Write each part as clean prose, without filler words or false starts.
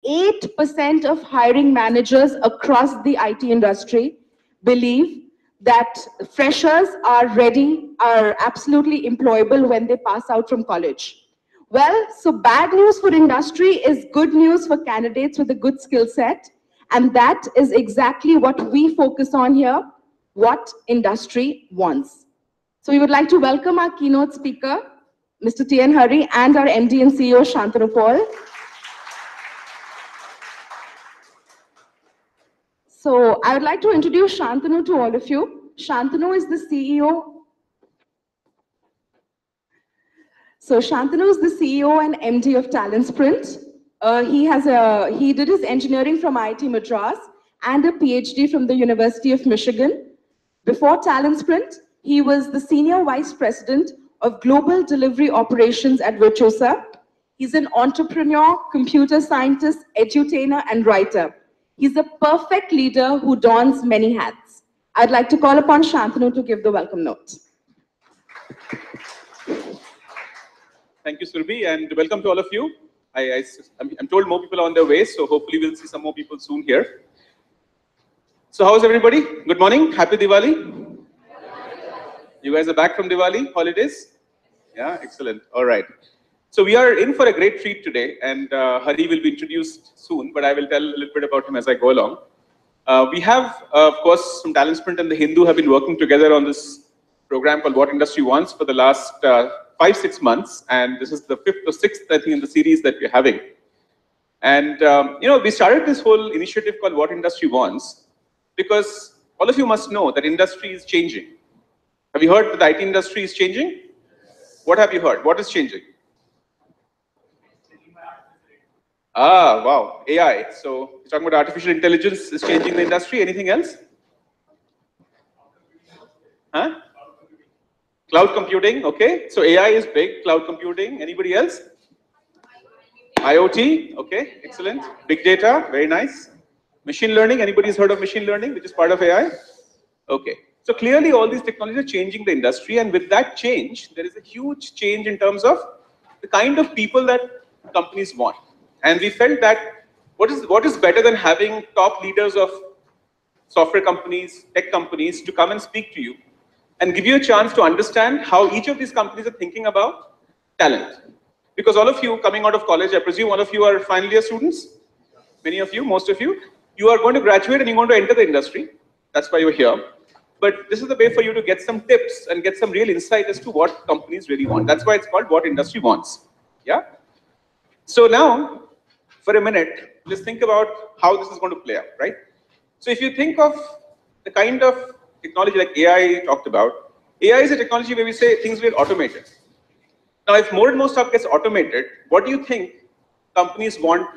8% of hiring managers across the IT industry believe that freshers are ready, are absolutely employable when they pass out from college. Well, so bad news for industry is good news for candidates with a good skill set. And that is exactly what we focus on here, what industry wants. So we would like to welcome our keynote speaker, Mr. T.N. Hari, and our MD and CEO, Shantanu Paul. So I would like to introduce Shantanu to all of you. Shantanu is the CEO. So Shantanu is the CEO and MD of TalentSprint. He did his engineering from IIT Madras and a PhD from the University of Michigan. Before TalentSprint, he was the Senior Vice President of Global Delivery Operations at Virtuosa. He's an entrepreneur, computer scientist, edutainer, and writer. He's a perfect leader who dons many hats. I'd like to call upon Shantanu to give the welcome note. Thank you, Surbhi, and welcome to all of you. I'm told more people are on their way, so hopefully we'll see some more people soon here. So how's everybody? Good morning. Happy Diwali. You guys are back from Diwali holidays? Yeah, excellent. All right. So we are in for a great treat today, and Hari will be introduced soon, but I will tell a little bit about him as I go along. We have, of course, from TalentSprint and The Hindu have been working together on this program called What Industry Wants for the last 5-6 months, and this is the 5th or 6th, I think, in the series that we're having. And we started this whole initiative called What Industry Wants because all of you must know that industry is changing. Have you heard that the IT industry is changing? What have you heard? What is changing? Ah, wow, AI. So you're talking about artificial intelligence is changing the industry. Anything else? Huh? Cloud computing, okay. So AI is big, cloud computing. Anybody else? IoT, okay, excellent. Big data, very nice. Machine learning, anybody's heard of machine learning, which is part of AI? Okay. So clearly all these technologies are changing the industry, and with that change, there is a huge change in terms of the kind of people that companies want. And we felt that what is better than having top leaders of software companies, tech companies to come and speak to you and give you a chance to understand how each of these companies are thinking about talent. Because all of you coming out of college, I presume all of you are final year students? Many of you, most of you. You are going to graduate and you want to enter the industry. That's why you're here. But this is the way for you to get some tips and get some real insight as to what companies really want. That's why it's called What Industry Wants. Yeah? So now, for a minute, let's think about how this is going to play out, right? So if you think of the kind of technology like AI talked about, AI is a technology where we say things will get automated. Now, if more and more stuff gets automated, what do you think companies want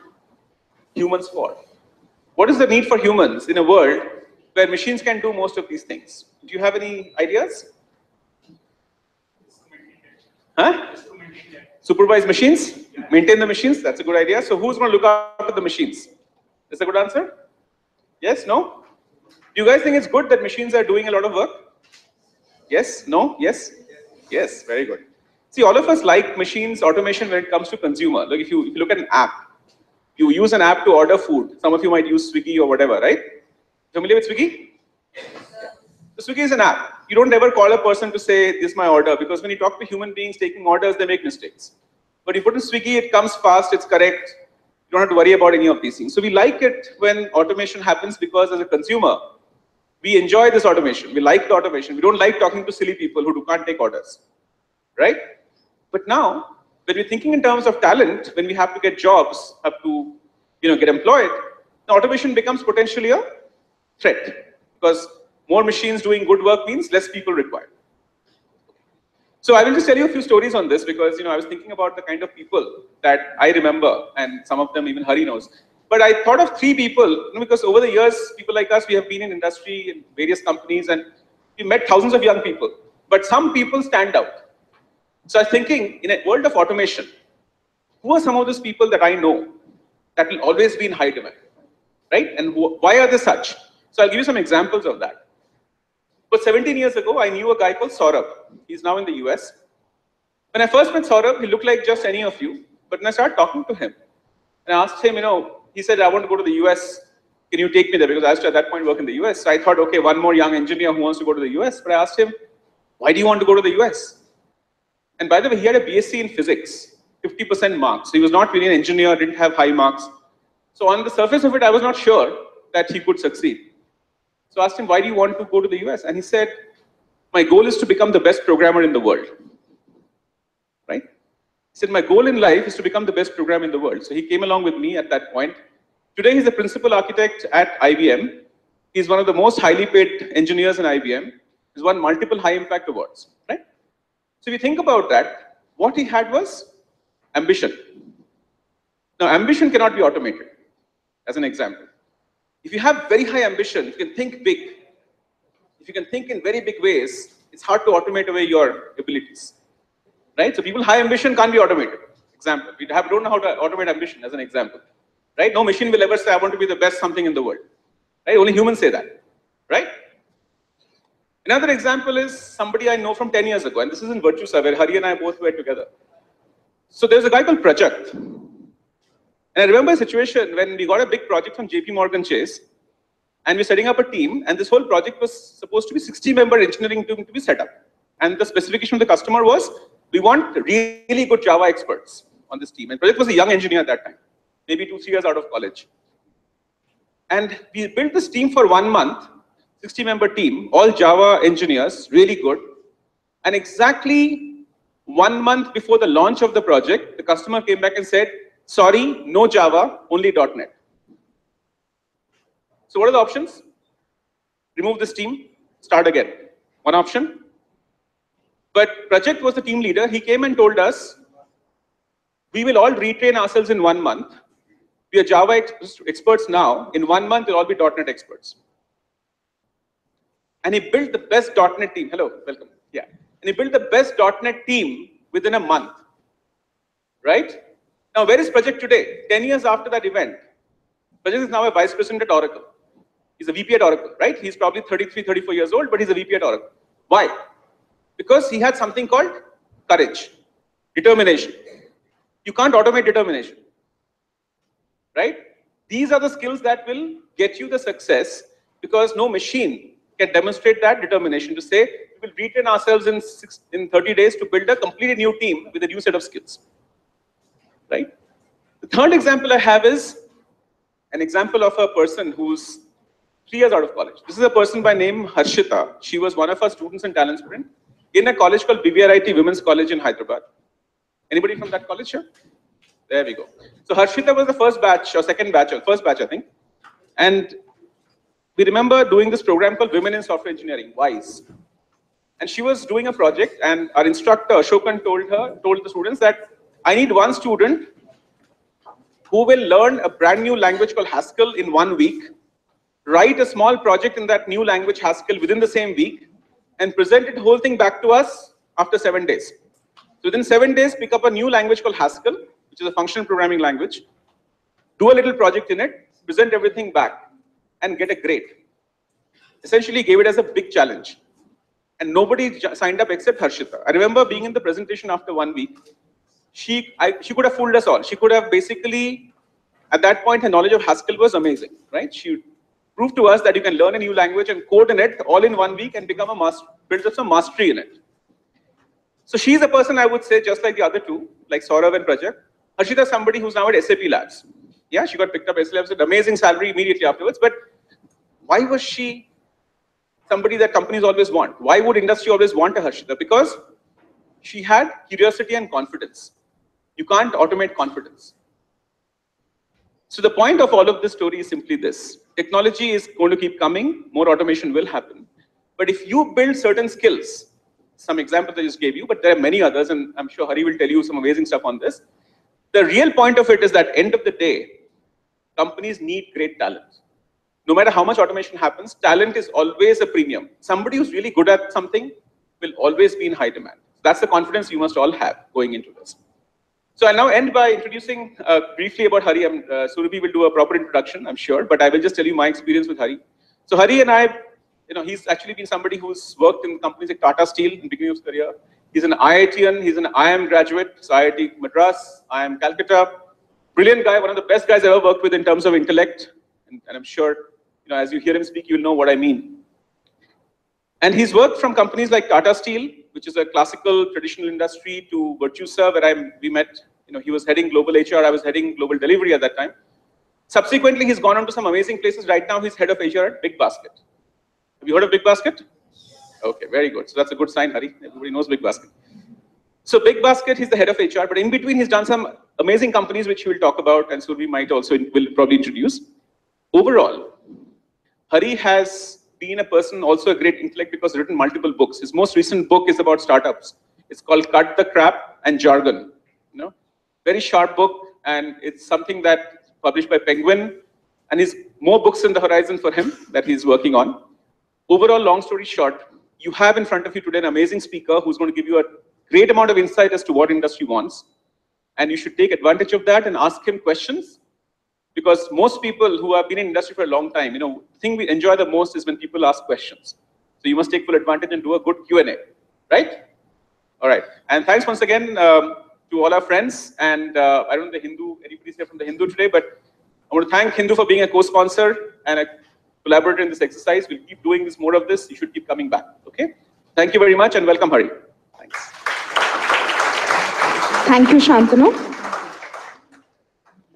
humans for? What is the need for humans in a world where machines can do most of these things? Do you have any ideas? Huh? Supervise machines? Maintain the machines? That's a good idea. So who's going to look after the machines? Is that a good answer? Yes? No? Do you guys think it's good that machines are doing a lot of work? Yes? No? Yes? Yes, very good. See, all of us like machines, automation when it comes to consumer. Like if you look at an app, you use an app to order food. Some of you might use Swiggy or whatever, right? Familiar with Swiggy? Yeah. So Swiggy is an app. You don't ever call a person to say, this is my order, because when you talk to human beings taking orders, they make mistakes. But you put in Swiggy, it comes fast, it's correct. You don't have to worry about any of these things. So we like it when automation happens because as a consumer, we enjoy this automation. We like the automation. We don't like talking to silly people who can't take orders, right? But now, when we're thinking in terms of talent, when we have to get jobs, have to get employed, the automation becomes potentially a threat because more machines doing good work means less people required. So I will just tell you a few stories on this because I was thinking about the kind of people that I remember, and some of them even Hari knows. But I thought of 3 people because over the years, people like us, we have been in industry in various companies and we met thousands of young people. But some people stand out. So I was thinking, in a world of automation, who are some of those people that I know that will always be in high demand, right? And why are they such? So I'll give you some examples of that. But 17 years ago, I knew a guy called Saurabh. He's now in the US. When I first met Saurabh, he looked like just any of you. But when I started talking to him, and I asked him, he he said, I want to go to the US. Can you take me there? Because I used to at that point work in the US. So I thought, okay, one more young engineer who wants to go to the US. But I asked him, why do you want to go to the US? And by the way, he had a BSc in physics, 50% marks. So he was not really an engineer, didn't have high marks. So on the surface of it, I was not sure that he could succeed. So I asked him, why do you want to go to the US? And he said, my goal is to become the best programmer in the world. Right? He said, my goal in life is to become the best programmer in the world. So he came along with me at that point. Today, he's the principal architect at IBM. He's one of the most highly paid engineers in IBM. He's won multiple high impact awards. Right? So if you think about that, what he had was ambition. Now, ambition cannot be automated, as an example. If you have very high ambition, you can think big. If you can think in very big ways, it's hard to automate away your abilities. Right? So people high ambition can't be automated. Example. We don't know how to automate ambition, as an example. Right? No machine will ever say, I want to be the best something in the world. Right? Only humans say that. Right? Another example is somebody I know from 10 years ago, and this is in Virtusa, where Hari and I both were together. So there's a guy called Prajakth. And I remember a situation when we got a big project from JP Morgan Chase, and we're setting up a team, and this whole project was supposed to be 60-member engineering team to be set up. And the specification of the customer was, we want really good Java experts on this team. And Prajakth was a young engineer at that time, maybe 2-3 years out of college. And we built this team for 1 month, 60-member team, all Java engineers, really good. And exactly 1 month before the launch of the project, the customer came back and said, sorry, no Java, only .NET. So what are the options? Remove this team, start again. One option. But Prajakth was the team leader. He came and told us, we will all retrain ourselves in 1 month. We are Java experts now. In 1 month, we'll all be .NET experts. And he built the best .NET team. Hello, welcome. Yeah. And he built the best .NET team within a month. Right? Now, where is Prajakth today? 10 years after that event, Prajakth is now a vice president at Oracle. He's a VP at Oracle, right? He's probably 33, 34 years old, but he's a VP at Oracle. Why? Because he had something called courage, determination. You can't automate determination, right? These are the skills that will get you the success, because no machine can demonstrate that determination to say, we will retrain ourselves in 30 days to build a completely new team with a new set of skills, right? The third example I have is an example of a person who's 3 years out of college. This is a person by name Harshita. She was one of our students in TalentSprint in a college called IIIT Women's College in Hyderabad. Anybody from that college here? There we go. So Harshita was the first batch or second batch, or first batch, I think. And we remember doing this program called Women in Software Engineering, WISE. And she was doing a project, and our instructor, Ashokan, told the students that I need one student who will learn a brand new language called Haskell in 1 week, write a small project in that new language Haskell within the same week, and present the whole thing back to us after 7 days. So within 7 days, pick up a new language called Haskell, which is a functional programming language, do a little project in it, present everything back, and get a grade. Essentially gave it as a big challenge. And nobody signed up except Harshita. I remember being in the presentation after 1 week. She could have fooled us all. She could have basically, at that point, her knowledge of Haskell was amazing, right? She proved to us that you can learn a new language and code in it all in 1 week and become a master, build up some mastery in it. So she's a person I would say, just like the other two, like Saurav and Prajakth. Harshita is somebody who's now at SAP Labs. Yeah, she got picked up at SAP Labs with amazing salary immediately afterwards. But why was she somebody that companies always want? Why would industry always want a Harshita? Because she had curiosity and confidence. You can't automate confidence. So the point of all of this story is simply this. Technology is going to keep coming. More automation will happen. But if you build certain skills, some examples I just gave you, but there are many others, and I'm sure Hari will tell you some amazing stuff on this. The real point of it is that end of the day, companies need great talent. No matter how much automation happens, talent is always a premium. Somebody who's really good at something will always be in high demand. That's the confidence you must all have going into this. So I'll now end by introducing briefly about Hari. Surabhi will do a proper introduction, I'm sure, but I will just tell you my experience with Hari. So Hari and I, he's actually been somebody who's worked in companies like Tata Steel in the beginning of his career. He's an IITian, he's an IIM graduate, so IIT Madras, IIM Calcutta, Brilliant guy, one of the best guys I ever worked with in terms of intellect. And I'm sure, as you hear him speak, you'll know what I mean. And he's worked from companies like Tata Steel, which is a classical, traditional industry, to Virtusa, where we met. He was heading global HR, I was heading global delivery at that time. Subsequently, he's gone on to some amazing places. Right now, he's head of HR at BigBasket. Have you heard of BigBasket? Okay, very good. So that's a good sign, Hari. Everybody knows BigBasket. So BigBasket, he's the head of HR, but in between, he's done some amazing companies, which he will talk about, and so we might also will probably introduce. Overall, Hari has been a person, also a great intellect, because he's written multiple books. His most recent book is about startups. It's called Cut the Crap and Jargon. Very sharp book, and it's something that published by Penguin, and there's more books in the horizon for him that he's working on. Overall, long story short, you have in front of you today an amazing speaker who's going to give you a great amount of insight as to what industry wants, and you should take advantage of that and ask him questions, because most people who have been in industry for a long time, the thing we enjoy the most is when people ask questions. So you must take full advantage and do a good Q&A, right? All right, and thanks once again to all our friends, and I don't know the Hindu, anybody's here from the Hindu today, but I want to thank Hindu for being a co-sponsor and a collaborator in this exercise. We'll keep doing this, more of this. You should keep coming back, okay? Thank you very much, and welcome, Hari. Thanks. Thank you, Shantanu.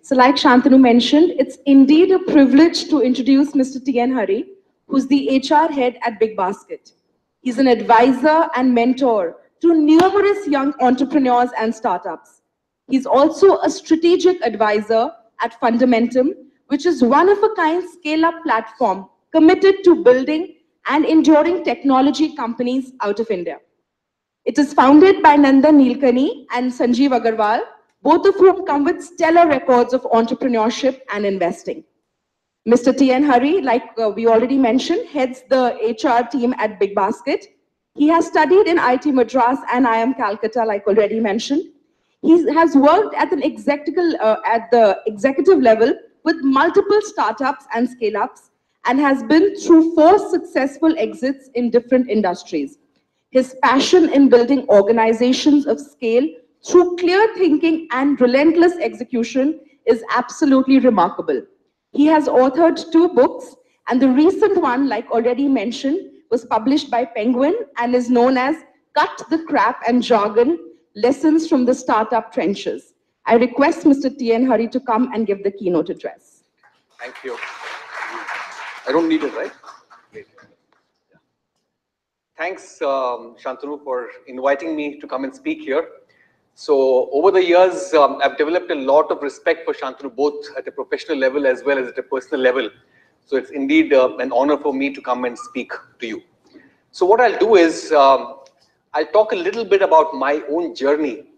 So like Shantanu mentioned, it's indeed a privilege to introduce Mr. T.N. Hari, who's the HR head at BigBasket. He's an advisor and mentor to numerous young entrepreneurs and startups. He's also a strategic advisor at Fundamentum, which is one-of-a-kind scale-up platform committed to building and enduring technology companies out of India. It is founded by Nandan Nilekani and Sanjeev Agarwal, both of whom come with stellar records of entrepreneurship and investing. Mr. T.N. Hari, like we already mentioned, heads the HR team at BigBasket. He has studied in IIT Madras and IIM Calcutta, like already mentioned. He has worked at the executive level with multiple startups and scale-ups, and has been through 4 successful exits in different industries. His passion in building organizations of scale through clear thinking and relentless execution is absolutely remarkable. He has authored 2 books, and the recent one, like already mentioned, was published by Penguin and is known as Cut the Crap and Jargon, Lessons from the Startup Trenches. I request Mr. T.N. Hari to come and give the keynote address. Thank you. I don't need it, right? Great. Yeah. Thanks, Shantanu, for inviting me to come and speak here. So over the years, I've developed a lot of respect for Shantanu, both at a professional level as well as at a personal level. So it's indeed an honor for me to come and speak to you. So what I'll do is, I'll talk a little bit about my own journey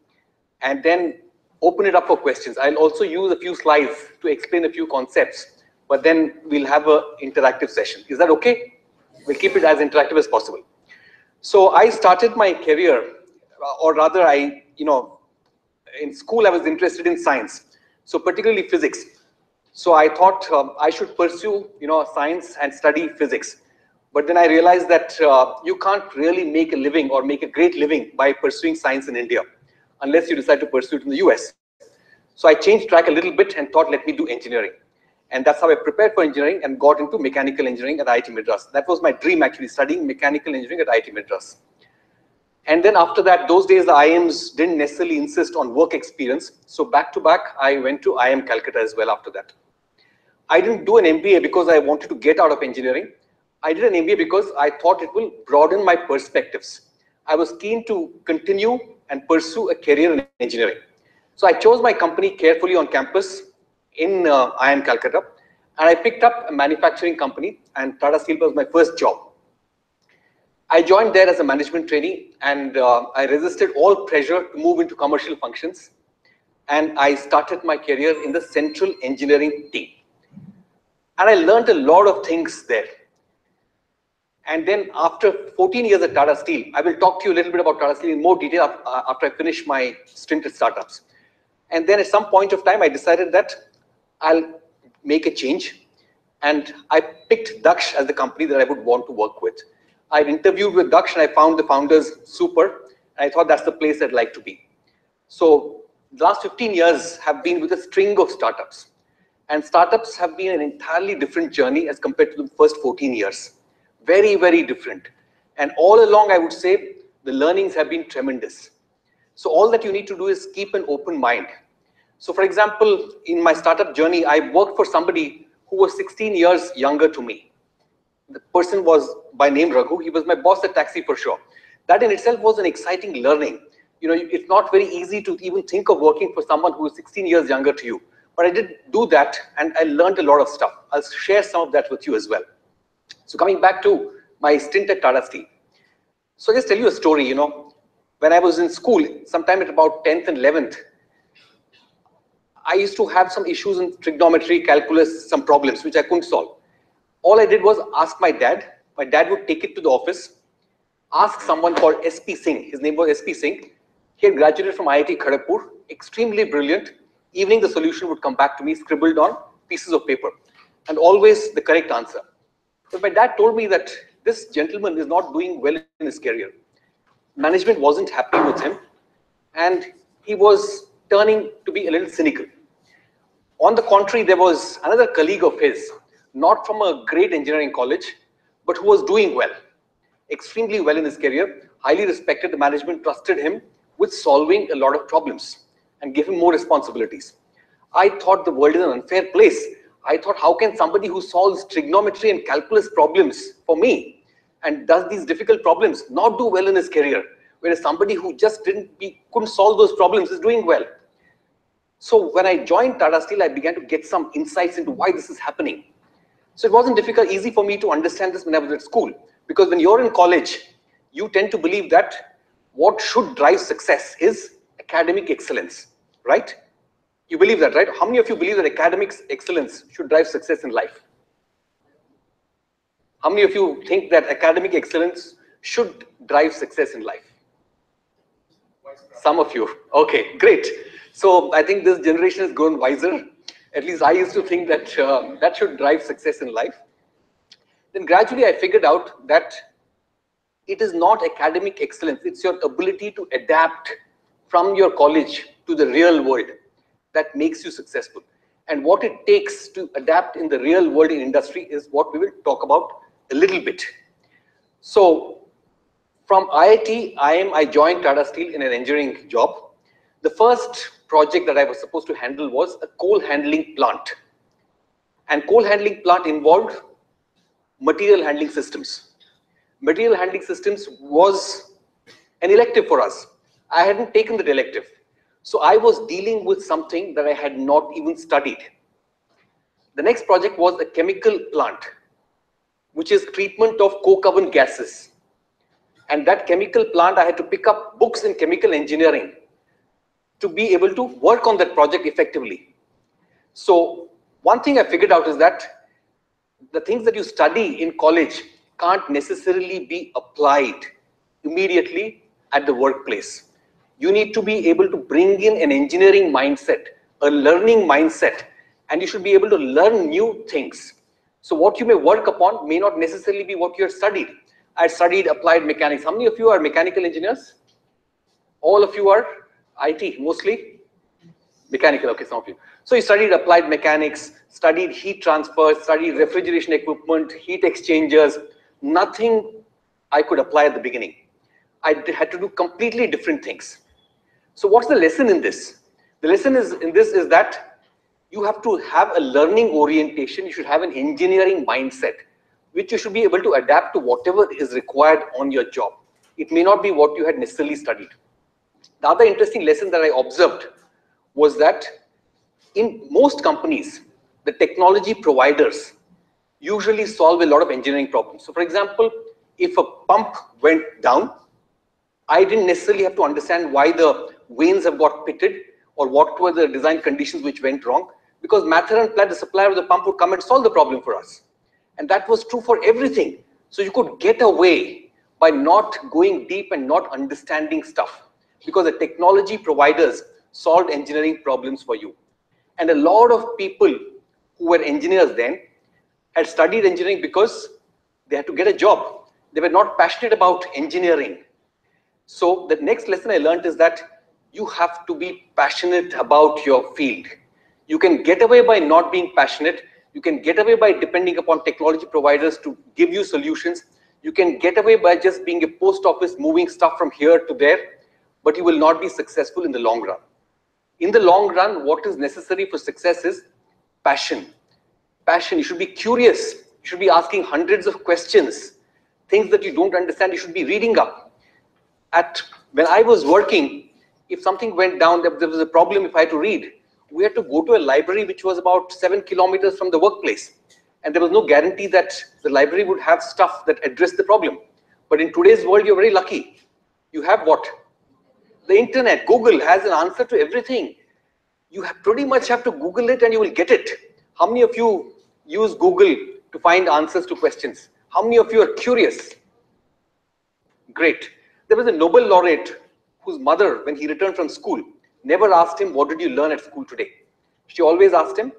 and then open it up for questions. I'll also use a few slides to explain a few concepts, but then we'll have an interactive session. Is that okay? We'll keep it as interactive as possible. So I started my career, or rather in school I was interested in science, so particularly physics. So I thought I should pursue science and study physics. But then I realized that you can't really make a living or make a great living by pursuing science in India, unless you decide to pursue it in the US. So I changed track a little bit and thought, let me do engineering. And that's how I prepared for engineering and got into mechanical engineering at IIT Madras. That was my dream, actually, studying mechanical engineering at IIT Madras. And then after that, those days, the IIMs didn't necessarily insist on work experience. So back to back, I went to IIM Calcutta as well after that. I didn't do an MBA because I wanted to get out of engineering. I did an MBA because I thought it will broaden my perspectives. I was keen to continue and pursue a career in engineering. So I chose my company carefully on campus in IIM Calcutta, and I picked up a manufacturing company, and Tata Steel was my first job. I joined there as a management trainee, and I resisted all pressure to move into commercial functions, and I started my career in the central engineering team. And I learned a lot of things there. And then after 14 years at Tata Steel, I will talk to you a little bit about Tata Steel in more detail after I finish my stint at startups. And then at some point of time, I decided that I'll make a change. And I picked Daksh as the company that I would want to work with. I interviewed with Daksh and I found the founders super. And I thought that's the place I'd like to be. So the last 15 years have been with a string of startups. And startups have been an entirely different journey as compared to the first 14 years. Very, very different. And all along, I would say, the learnings have been tremendous. So all that you need to do is keep an open mind. So for example, in my startup journey, I worked for somebody who was 16 years younger to me. The person was by name Raghu. He was my boss at Taxi for sure. That in itself was an exciting learning. You know, it's not very easy to even think of working for someone who is 16 years younger to you. But I did do that, and I learned a lot of stuff. I'll share some of that with you as well. So coming back to my stint at Tata Steel. So I'll just tell you a story, you know. When I was in school, sometime at about 10th and 11th, I used to have some issues in trigonometry, calculus, some problems which I couldn't solve. All I did was ask my dad. My dad would take it to the office, ask someone called SP Singh. His name was SP Singh. He had graduated from IIIT Kharagpur, extremely brilliant. Evening, the solution would come back to me, scribbled on pieces of paper, and always the correct answer. But my dad told me that this gentleman is not doing well in his career. Management wasn't happy with him, and he was turning to be a little cynical. On the contrary, there was another colleague of his, not from a great engineering college, but who was doing well, extremely well in his career, highly respected. The management trusted him with solving a lot of problems and gave him more responsibilities. I thought the world is an unfair place. I thought, how can somebody who solves trigonometry and calculus problems for me and does these difficult problems not do well in his career, whereas somebody who just couldn't solve those problems is doing well. So when I joined Tata Steel, I began to get some insights into why this is happening. So it wasn't easy for me to understand this when I was at school, because when you're in college, you tend to believe that what should drive success is academic excellence, right? You believe that, right? How many of you believe that academic excellence should drive success in life? How many of you think that academic excellence should drive success in life? Some of you. Okay, great. So I think this generation has grown wiser. At least I used to think that that should drive success in life. Then gradually I figured out that it is not academic excellence. It's your ability to adapt from your college to the real world that makes you successful. And what it takes to adapt in the real world in industry is what we will talk about a little bit. So from IIT, I joined Tata Steel in an engineering job. The first project that I was supposed to handle was a coal handling plant. And coal handling plant involved material handling systems. Material handling systems was an elective for us. I hadn't taken the elective. So I was dealing with something that I had not even studied. The next project was a chemical plant, which is treatment of coke oven gases. And that chemical plant, I had to pick up books in chemical engineering to be able to work on that project effectively. So one thing I figured out is that the things that you study in college can't necessarily be applied immediately at the workplace. You need to be able to bring in an engineering mindset, a learning mindset, and you should be able to learn new things. So what you may work upon may not necessarily be what you have studied. I studied applied mechanics. How many of you are mechanical engineers? All of you are IT, mostly? Mechanical, okay, some of you. So you studied applied mechanics, studied heat transfer, studied refrigeration equipment, heat exchangers. Nothing I could apply at the beginning. I had to do completely different things. So what's the lesson in this? The lesson in this is that you have to have a learning orientation. You should have an engineering mindset, which you should be able to adapt to whatever is required on your job. It may not be what you had necessarily studied. The other interesting lesson that I observed was that in most companies, the technology providers usually solve a lot of engineering problems. So for example, if a pump went down, I didn't necessarily have to understand why the vanes have got pitted or what were the design conditions which went wrong, because Mather and Platt, the supplier of the pump, would come and solve the problem for us. And that was true for everything. So you could get away by not going deep and not understanding stuff, because the technology providers solved engineering problems for you. And a lot of people who were engineers then had studied engineering because they had to get a job. They were not passionate about engineering. So the next lesson I learned is that you have to be passionate about your field. You can get away by not being passionate. You can get away by depending upon technology providers to give you solutions. You can get away by just being a post office, moving stuff from here to there, but you will not be successful in the long run. In the long run, what is necessary for success is passion. Passion, you should be curious. You should be asking hundreds of questions. Things that you don't understand, you should be reading up. When I was working, if something went down, there was a problem if I had to read, we had to go to a library which was about 7 kilometers from the workplace. And there was no guarantee that the library would have stuff that addressed the problem. But in today's world, you're very lucky. You have what? The internet. Google has an answer to everything. You pretty much have to Google it and you will get it. How many of you use Google to find answers to questions? How many of you are curious? Great. There was a Nobel laureate whose mother, when he returned from school, never asked him, what did you learn at school today? She always asked him,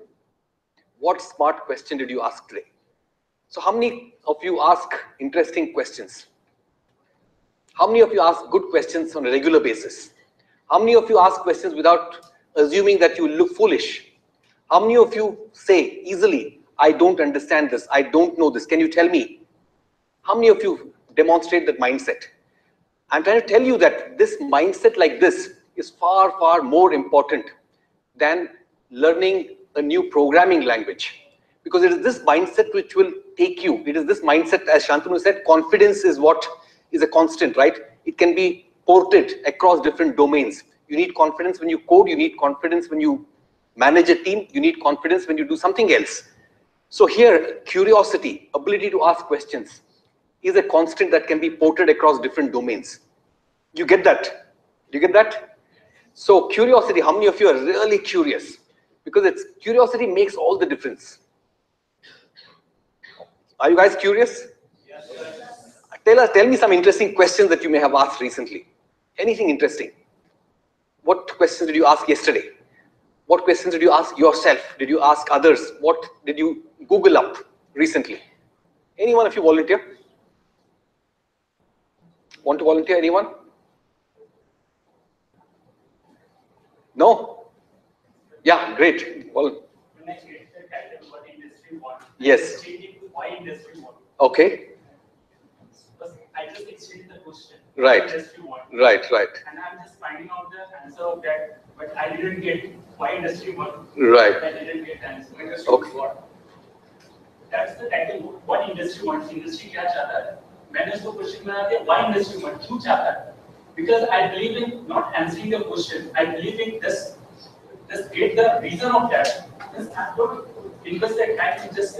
what smart question did you ask today? So how many of you ask interesting questions? How many of you ask good questions on a regular basis? How many of you ask questions without assuming that you look foolish? How many of you say easily, I don't understand this, I don't know this, can you tell me? How many of you demonstrate that mindset? I'm trying to tell you that this mindset like this is far, far more important than learning a new programming language. Because it is this mindset which will take you. It is this mindset, as Shantanu said, confidence is what is a constant, right? It can be ported across different domains. You need confidence when you code, you need confidence when you manage a team, you need confidence when you do something else. So here, curiosity, ability to ask questions, is a constant that can be ported across different domains. You get that? Do you get that? So curiosity, how many of you are really curious? Because curiosity makes all the difference. Are you guys curious? Yes. Tell me some interesting questions that you may have asked recently. Anything interesting? What questions did you ask yesterday? What questions did you ask yourself? Did you ask others? What did you Google up recently? Any one of you volunteer? Want to volunteer, anyone? No? Yeah, great. Well, yes. Okay. I just exchanged the question. Right. Right. And I'm just finding out the answer of that, but I didn't get why industry one. Right. I didn't get the answer. Okay. That's the title. What industry wants? Industry क्या चाहता है? मैंने उसको question बनाया था. Why industry wants? क्यों चाहता है? Because I believe in not answering the question. I believe in just get the reason of that. Just don't invest the time to just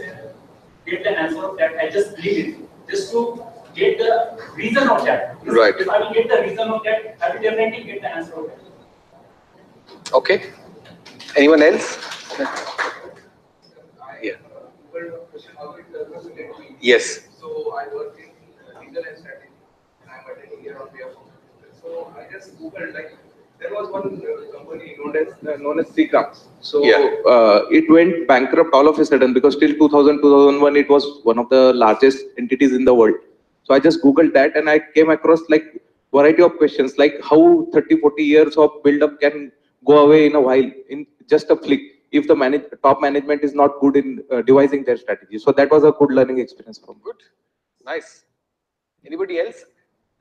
get the answer of that. I just believe it. Just to get the reason of that. Right. If I will get the reason of that, I will definitely get the answer of that. Okay. Anyone else? Yeah. Yes. So I work in legal and strategy. I'm attending here on behalf of. So I just googled, like, there was one company known as Seagrams. So it went bankrupt all of a sudden because till 2000, 2001 it was one of the largest entities in the world. So I just googled that and I came across like variety of questions like how 30-40 years of build-up can go away in a while, in just a flick, if the top management is not good in devising their strategy. So that was a good learning experience for me. Good. Nice. Anybody else?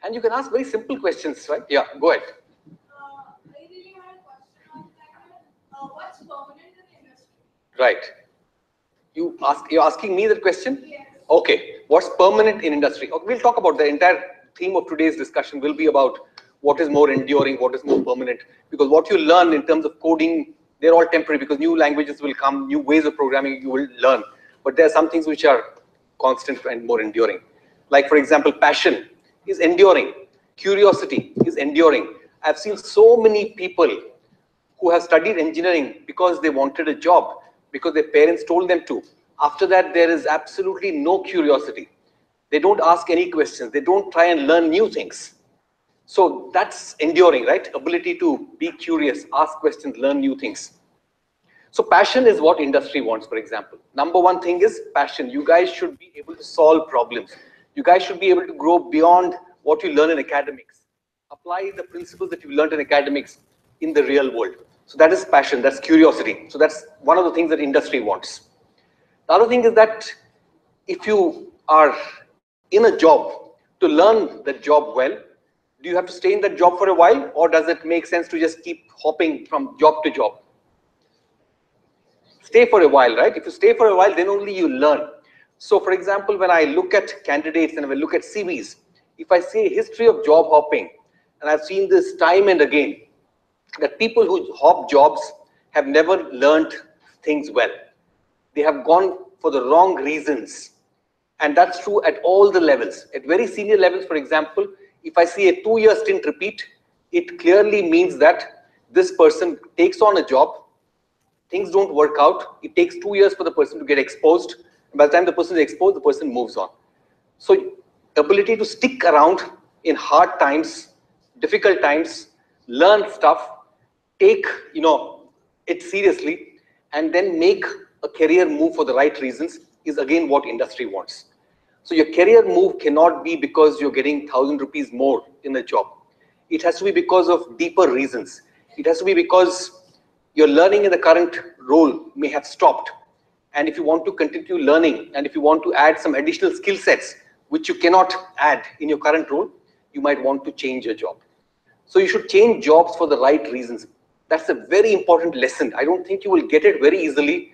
And you can ask very simple questions, right? Yeah, go ahead. I really had a question on that. What's permanent in the industry? Right. You're asking me that question? Yes. Okay. What's permanent in industry? Okay, we'll talk about the entire theme of today's discussion will be about what is more enduring, what is more permanent. Because what you learn in terms of coding, they're all temporary because new languages will come, new ways of programming you will learn. But there are some things which are constant and more enduring. Like, for example, passion is enduring. Curiosity is enduring. I've seen so many people who have studied engineering because they wanted a job, because their parents told them to. After that, there is absolutely no curiosity. They don't ask any questions. They don't try and learn new things. So that's enduring, right? Ability to be curious, ask questions, learn new things. So passion is what industry wants, for example. Number one thing is passion. You guys should be able to solve problems. You guys should be able to grow beyond what you learn in academics. Apply the principles that you learned in academics in the real world. So that is passion, that's curiosity. So that's one of the things that industry wants. The other thing is that if you are in a job, to learn that job well, do you have to stay in that job for a while, or does it make sense to just keep hopping from job to job? Stay for a while, right? If you stay for a while, then only you learn. So for example, when I look at candidates and when I look at CVs, if I see a history of job hopping, and I've seen this time and again, that people who hop jobs have never learned things well. They have gone for the wrong reasons. And that's true at all the levels. At very senior levels, for example, if I see a 2-year stint repeat, it clearly means that this person takes on a job, things don't work out, it takes 2 years for the person to get exposed, and by the time the person is exposed, the person moves on. So ability to stick around in hard times, difficult times, learn stuff, take it seriously, and then make a career move for the right reasons is again what industry wants. So your career move cannot be because you're getting 1,000 rupees more in a job. It has to be because of deeper reasons. It has to be because your learning in the current role may have stopped. And if you want to continue learning, and if you want to add some additional skill sets, which you cannot add in your current role, you might want to change your job. So you should change jobs for the right reasons. That's a very important lesson. I don't think you will get it very easily.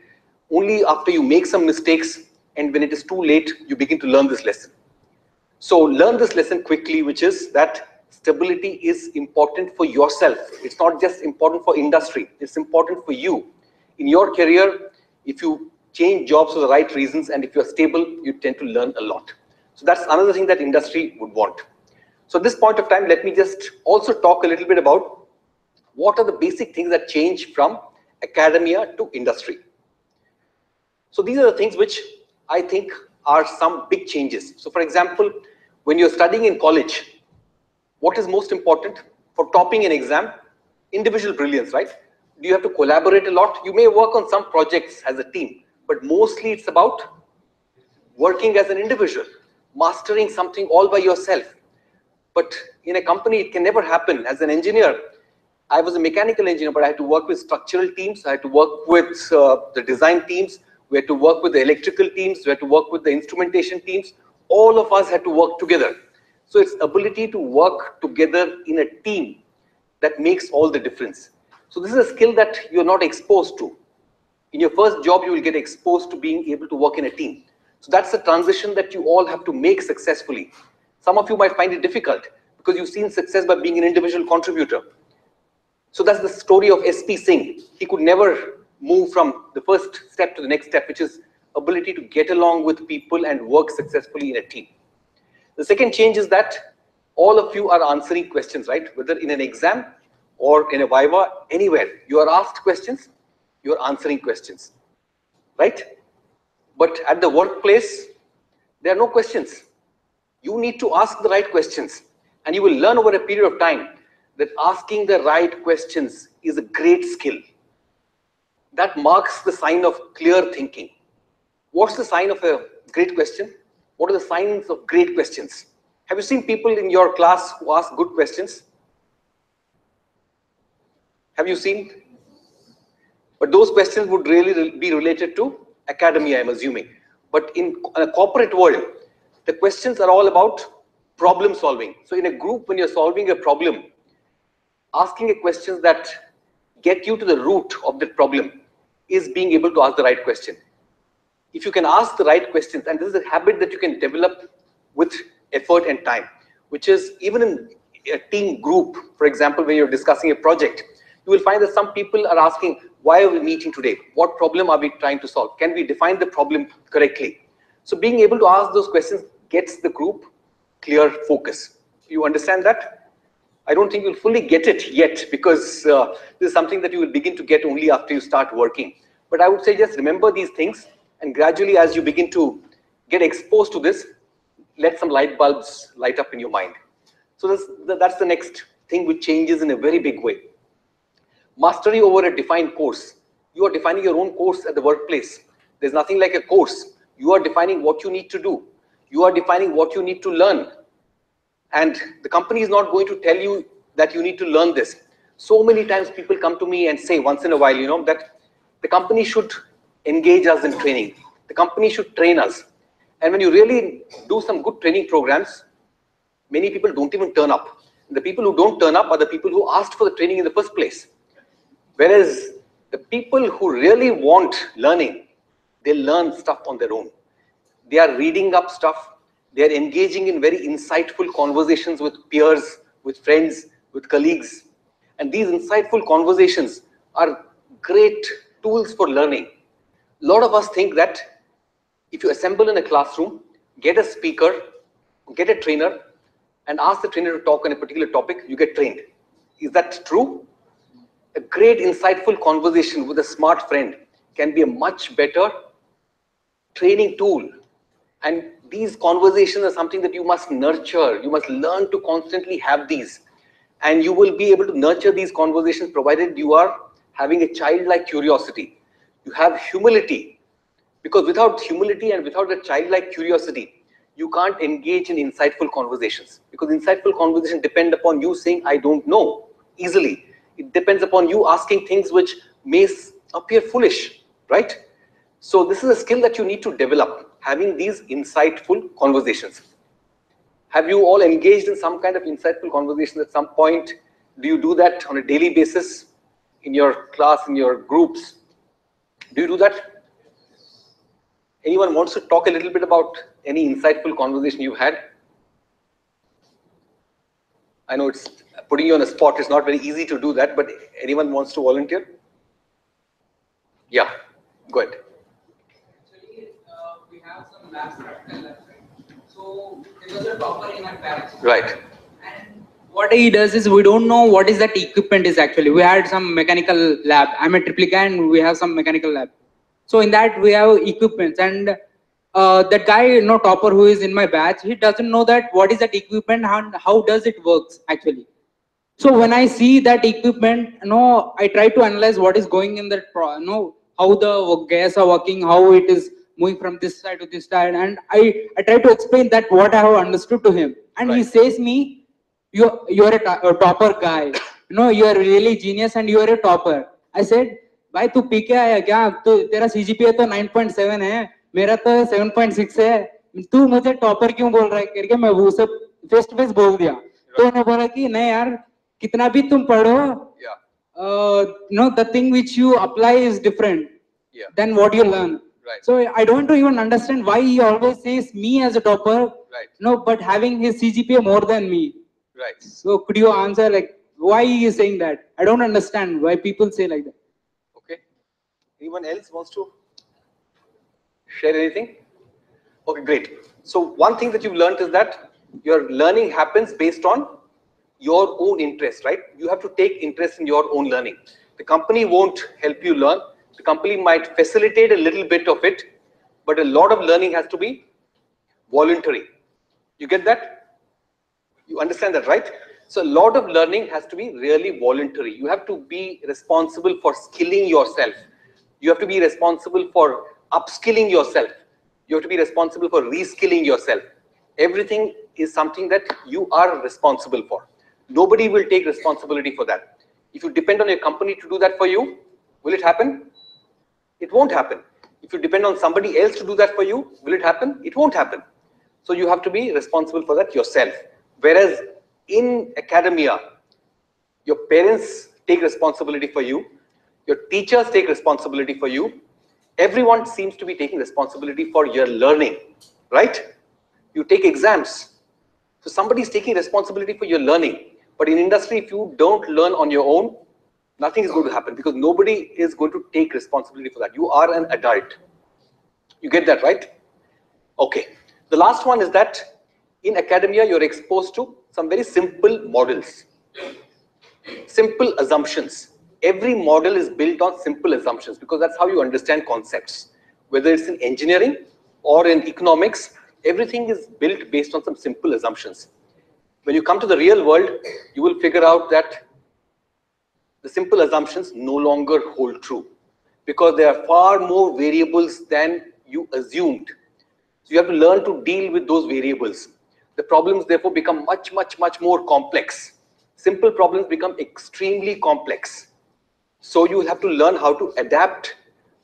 Only after you make some mistakes, and when it is too late, you begin to learn this lesson. So learn this lesson quickly, which is that stability is important for yourself. It's not just important for industry. It's important for you. In your career, if you change jobs for the right reasons, and if you're stable, you tend to learn a lot. So that's another thing that industry would want. So at this point of time, let me just also talk a little bit about what are the basic things that change from academia to industry. So these are the things which I think are some big changes. So for example, when you're studying in college, what is most important for topping an exam? Individual brilliance, right? Do you have to collaborate a lot? You may work on some projects as a team, but mostly it's about working as an individual, mastering something all by yourself. But in a company, it can never happen. As an engineer, I was a mechanical engineer, but I had to work with structural teams. I had to work with the design teams. We had to work with the electrical teams. We had to work with the instrumentation teams. All of us had to work together. So it's ability to work together in a team that makes all the difference. So this is a skill that you're not exposed to. In your first job, you will get exposed to being able to work in a team. So that's the transition that you all have to make successfully. Some of you might find it difficult because you've seen success by being an individual contributor. So that's the story of SP Singh. He could never move from the first step to the next step, which is ability to get along with people and work successfully in a team. The second change is that all of you are answering questions, right? Whether in an exam or in a viva, anywhere. You are asked questions, you are answering questions, right? But at the workplace, there are no questions. You need to ask the right questions. And you will learn over a period of time that asking the right questions is a great skill. That marks the sign of clear thinking. What's the sign of a great question? What are the signs of great questions? Have you seen people in your class who ask good questions? Have you seen? But those questions would really be related to academia, I'm assuming. But in a corporate world, the questions are all about problem solving. So in a group, when you're solving a problem, asking a questions that get you to the root of the problem is being able to ask the right question. If you can ask the right questions, and this is a habit that you can develop with effort and time, which is even in a team group, for example, when you're discussing a project, you will find that some people are asking, why are we meeting today? What problem are we trying to solve? Can we define the problem correctly? So being able to ask those questions gets the group clear focus. You understand that? I don't think you'll fully get it yet because this is something that you will begin to get only after you start working. But I would say just remember these things, and gradually as you begin to get exposed to this, let some light bulbs light up in your mind. So that's the next thing which changes in a very big way. Mastery over a defined course. You are defining your own course at the workplace. There's nothing like a course. You are defining what you need to do. You are defining what you need to learn. And the company is not going to tell you that you need to learn this. So many times people come to me and say once in a while, you know, that the company should engage us in training. The company should train us. And when you really do some good training programs, many people don't even turn up. The people who don't turn up are the people who asked for the training in the first place. Whereas the people who really want learning, they learn stuff on their own. They are reading up stuff. They are engaging in very insightful conversations with peers, with friends, with colleagues. And these insightful conversations are great tools for learning. A lot of us think that if you assemble in a classroom, get a speaker, get a trainer, and ask the trainer to talk on a particular topic, you get trained. Is that true? A great insightful conversation with a smart friend can be a much better training tool. And these conversations are something that you must nurture. You must learn to constantly have these. And you will be able to nurture these conversations provided you are having a childlike curiosity. You have humility. Because without humility and without a childlike curiosity, you can't engage in insightful conversations. Because insightful conversations depend upon you saying, I don't know, easily. It depends upon you asking things which may appear foolish, right? So this is a skill that you need to develop, having these insightful conversations. Have you all engaged in some kind of insightful conversation at some point? Do you do that on a daily basis in your class, in your groups? Do you do that? Anyone wants to talk a little bit about any insightful conversation you've had? I know it's putting you on a spot. It's not very easy to do that, but anyone wants to volunteer? Yeah, go ahead. Actually, we have some labs, practical labs, right? So there was a topper in my batch. Right. And what he does is we don't know what is that equipment is actually. We had some mechanical lab. I'm a triple guy and we have some mechanical lab. So in that we have equipments, and that guy, you know, topper who is in my batch, he doesn't know that what is that equipment and how does it works actually. So when I see that equipment, you know, I try to analyze what is going in that, you know, how the gas are working, how it is moving from this side to this side, and I try to explain that what I have understood to him, and he says me, you're a topper guy, you know, you are really genius and you are a topper. I said, भाई तू P के आया क्या? तो तेरा CGPA तो 9.7 है, मेरा तो 7.6 है, तू मुझे टॉपर क्यों बोल रहा है करके मैं वो सब फेस टू फेस बोल दिया. तो उन्होंने बोला कि नहीं यार, कितना भी तुम पढ़ो, no, the thing which you apply is different than what you learn. Right. So I don't even understand why he always says me as a topper, Right. no, but having his CGPA more than me. Right. So could you answer like why he is saying that? I don't understand why people say like that. Okay. Anyone else wants to share anything? Okay, great. So one thing that you've learned is that your learning happens based on your own interest, right? You have to take interest in your own learning. The company won't help you learn. The company might facilitate a little bit of it, but a lot of learning has to be voluntary. You get that? You understand that, right? So a lot of learning has to be really voluntary. You have to be responsible for skilling yourself. You have to be responsible for upskilling yourself. You have to be responsible for reskilling yourself. Everything is something that you are responsible for. Nobody will take responsibility for that. If you depend on your company to do that for you, will it happen? It won't happen. If you depend on somebody else to do that for you, will it happen? It won't happen. So you have to be responsible for that yourself. Whereas in academia, your parents take responsibility for you, your teachers take responsibility for you, everyone seems to be taking responsibility for your learning, right? You take exams. So somebody is taking responsibility for your learning. But in industry, if you don't learn on your own, nothing is going to happen because nobody is going to take responsibility for that. You are an adult. You get that, right? Okay. The last one is that in academia, you're exposed to some very simple models, simple assumptions. Every model is built on simple assumptions because that's how you understand concepts. Whether it's in engineering or in economics, everything is built based on some simple assumptions. When you come to the real world, you will figure out that the simple assumptions no longer hold true because there are far more variables than you assumed. So you have to learn to deal with those variables. The problems therefore become much more complex. simple problems become extremely complex. So you will have to learn how to adapt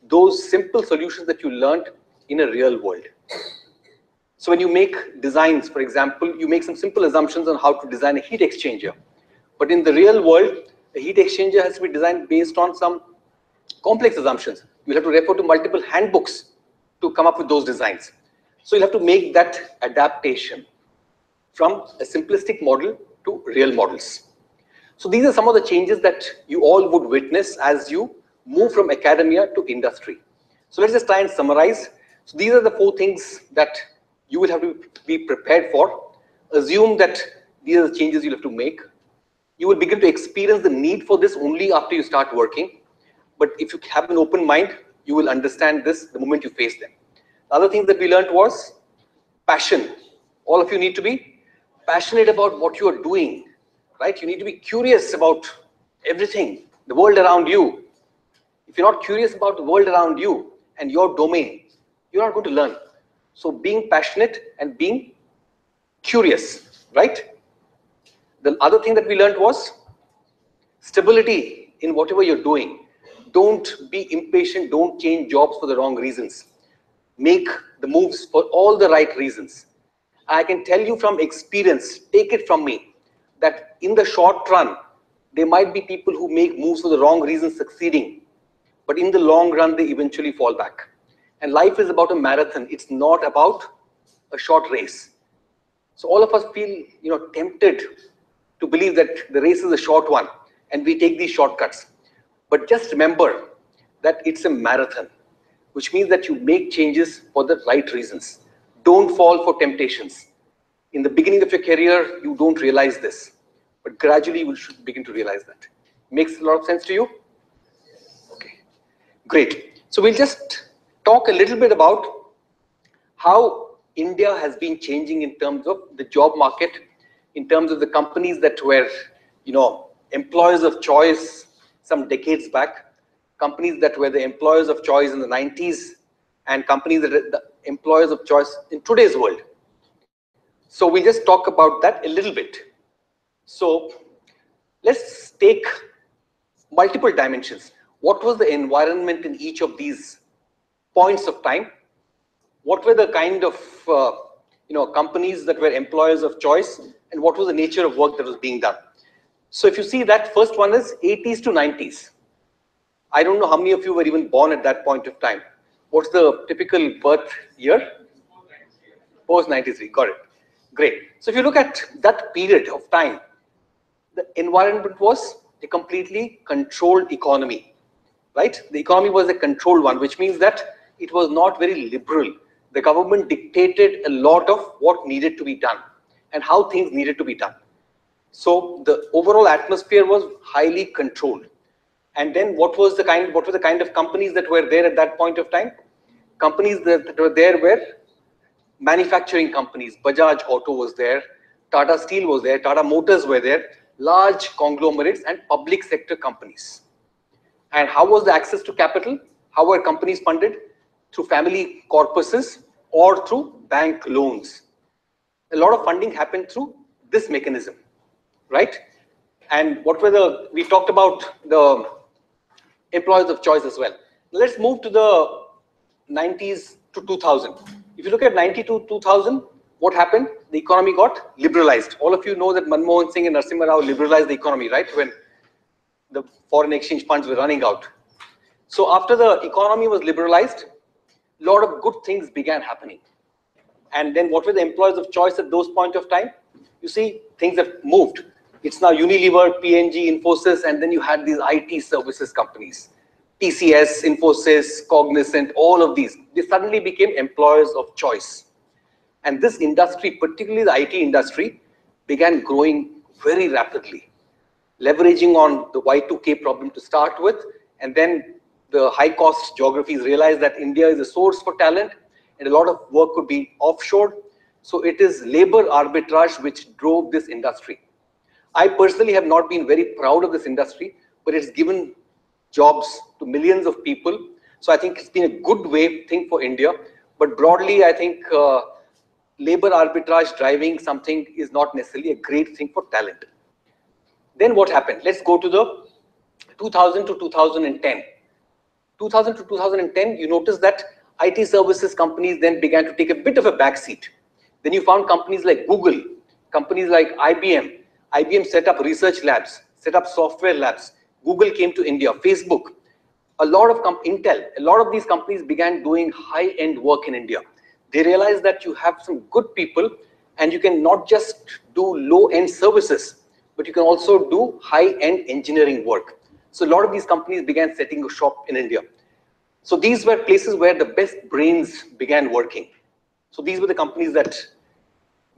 those simple solutions that you learned in a real world. So when you make designs, for example, you make some simple assumptions on how to design a heat exchanger. But in the real world, a heat exchanger has to be designed based on some complex assumptions. You'll have to refer to multiple handbooks to come up with those designs. So you'll have to make that adaptation from a simplistic model to real models. So these are some of the changes that you all would witness as you move from academia to industry. So let's just try and summarize. So these are the 4 things that you will have to be prepared for. Assume that these are the changes you'll have to make. You will begin to experience the need for this only after you start working. But if you have an open mind, you will understand this the moment you face them. The other thing that we learned was passion. All of you need to be passionate about what you are doing, right? You need to be curious about everything, the world around you. If you're not curious about the world around you and your domain, you're not going to learn. So being passionate and being curious, right? The other thing that we learned was stability in whatever you're doing. Don't be impatient, don't change jobs for the wrong reasons. Make the moves for all the right reasons. I can tell you from experience, take it from me, that in the short run, there might be people who make moves for the wrong reasons succeeding, but in the long run, they eventually fall back. And life is about a marathon. It's not about a short race. So all of us feel, tempted to believe that the race is a short one and we take these shortcuts. But just remember that it's a marathon, which means that you make changes for the right reasons. Don't fall for temptations. In the beginning of your career, you don't realize this, but gradually you should begin to realize that. Makes a lot of sense to you? Okay, great. So we'll just talk a little bit about how India has been changing in terms of the job market, in terms of the companies that were, employers of choice some decades back, companies that were the employers of choice in the 90s, and companies that are the employers of choice in today's world. So we'll just talk about that a little bit. So let's take multiple dimensions. What was the environment in each of these points of time? What were the kind of companies that were employers of choice, and what was the nature of work that was being done? So if you see, that first one is 80s to 90s. I don't know how many of you were even born at that point of time. What's the typical birth year? Post 93, got it. Great. So if you look at that period of time, the environment was a completely controlled economy, right? The economy was a controlled one, which means that it was not very liberal. The government dictated a lot of what needed to be done and how things needed to be done. So the overall atmosphere was highly controlled. And then what were the kind of companies that were there at that point of time? Companies that were there were manufacturing companies. Bajaj Auto was there, Tata Steel was there, Tata Motors were there, large conglomerates and public sector companies. And how was the access to capital? How were companies funded? Through family corpuses or through bank loans. A lot of funding happened through this mechanism, right? And we talked about the employers of choice as well. Let's move to the 90s to 2000. If you look at 90 to 2000, what happened? The economy got liberalized. All of you know that Manmohan Singh and Narasimha Rao liberalized the economy, right? When the foreign exchange funds were running out. So after the economy was liberalized, a lot of good things began happening. And then what were the employers of choice at those point of time? You see, things have moved. It's now Unilever, P&G, Infosys, and then you had these IT services companies. TCS, Infosys, Cognizant, all of these. They suddenly became employers of choice. And this industry, particularly the IT industry, began growing very rapidly, leveraging on the Y2K problem to start with, and then the high-cost geographies realized that India is a source for talent, and a lot of work could be offshored. So it is labor arbitrage which drove this industry. I personally have not been very proud of this industry, but it's given jobs to millions of people. So I think it's been a good thing for India. But broadly, I think labor arbitrage driving something is not necessarily a great thing for talent. Then what happened? Let's go to the 2000 to 2010. 2000 to 2010, you notice that IT services companies then began to take a bit of a backseat. Then you found companies like Google, companies like IBM. IBM set up research labs, set up software labs. Google came to India, Facebook. A lot of Intel, a lot of these companies began doing high-end work in India. They realized that you have some good people and you can not just do low-end services, but you can also do high-end engineering work. So a lot of these companies began setting a shop in India. So these were places where the best brains began working. So these were the companies that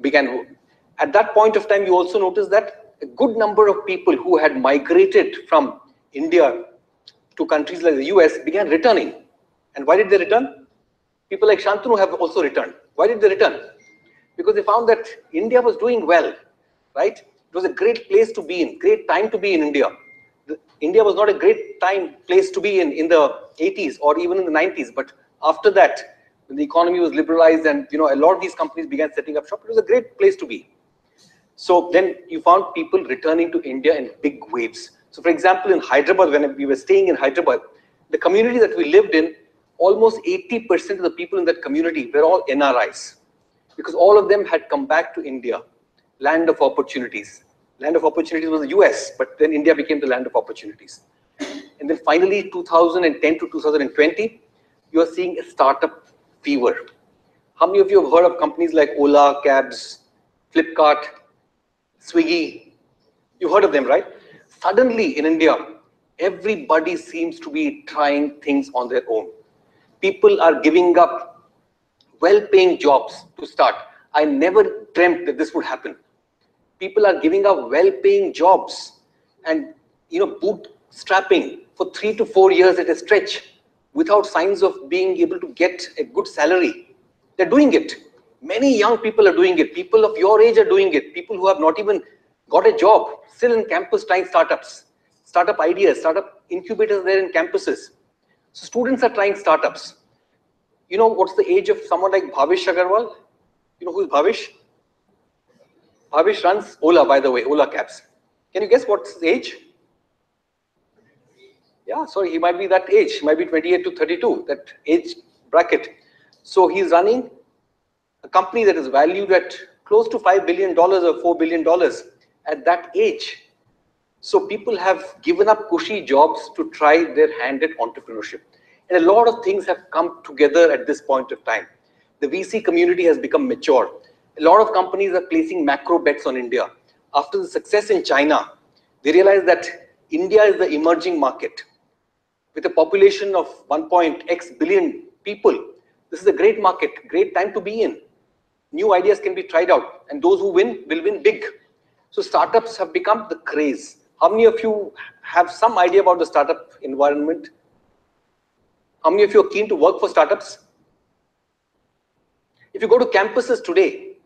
began. At that point of time, you also notice that a good number of people who had migrated from India to countries like the US began returning. And why did they return? People like Shantanu have also returned. Why did they return? Because they found that India was doing well, right? It was a great place to be in, great time to be in India. India was not a great place to be in the 80s or even in the 90s, but after that, when the economy was liberalized and a lot of these companies began setting up shop, it was a great place to be. So then you found people returning to India in big waves. So for example, in Hyderabad, when we were staying in Hyderabad, the community that we lived in, almost 80% of the people in that community were all NRIs, because all of them had come back to India, land of opportunities. Land of opportunities was the US, but then India became the land of opportunities. And then finally, 2010 to 2020, you are seeing a startup fever. How many of you have heard of companies like Ola, Cabs, Flipkart, Swiggy? You've heard of them, right? Suddenly in India, everybody seems to be trying things on their own. People are giving up well-paying jobs to start. I never dreamt that this would happen. People are giving up well-paying jobs and bootstrapping for 3 to 4 years at a stretch without signs of being able to get a good salary. They're doing it. Many young people are doing it. People of your age are doing it. People who have not even got a job, still in campus trying startups, startup ideas, startup incubators there in campuses. So students are trying startups. You know what's the age of someone like Bhavish Agarwal? You know who is Bhavish? Bhavish runs Ola, by the way, Ola Cabs. Can you guess what's his age? Yeah, sorry, he might be that age. He might be 28 to 32, that age bracket. So he's running a company that is valued at close to $5 billion or $4 billion at that age. So people have given up cushy jobs to try their hand at entrepreneurship. And a lot of things have come together at this point of time. The VC community has become mature. A lot of companies are placing macro bets on India. After the success in China, they realize that India is the emerging market. With a population of 1.x billion people, this is a great market, great time to be in. New ideas can be tried out, and those who win will win big. So startups have become the craze. How many of you have some idea about the startup environment? How many of you are keen to work for startups? If you go to campuses today,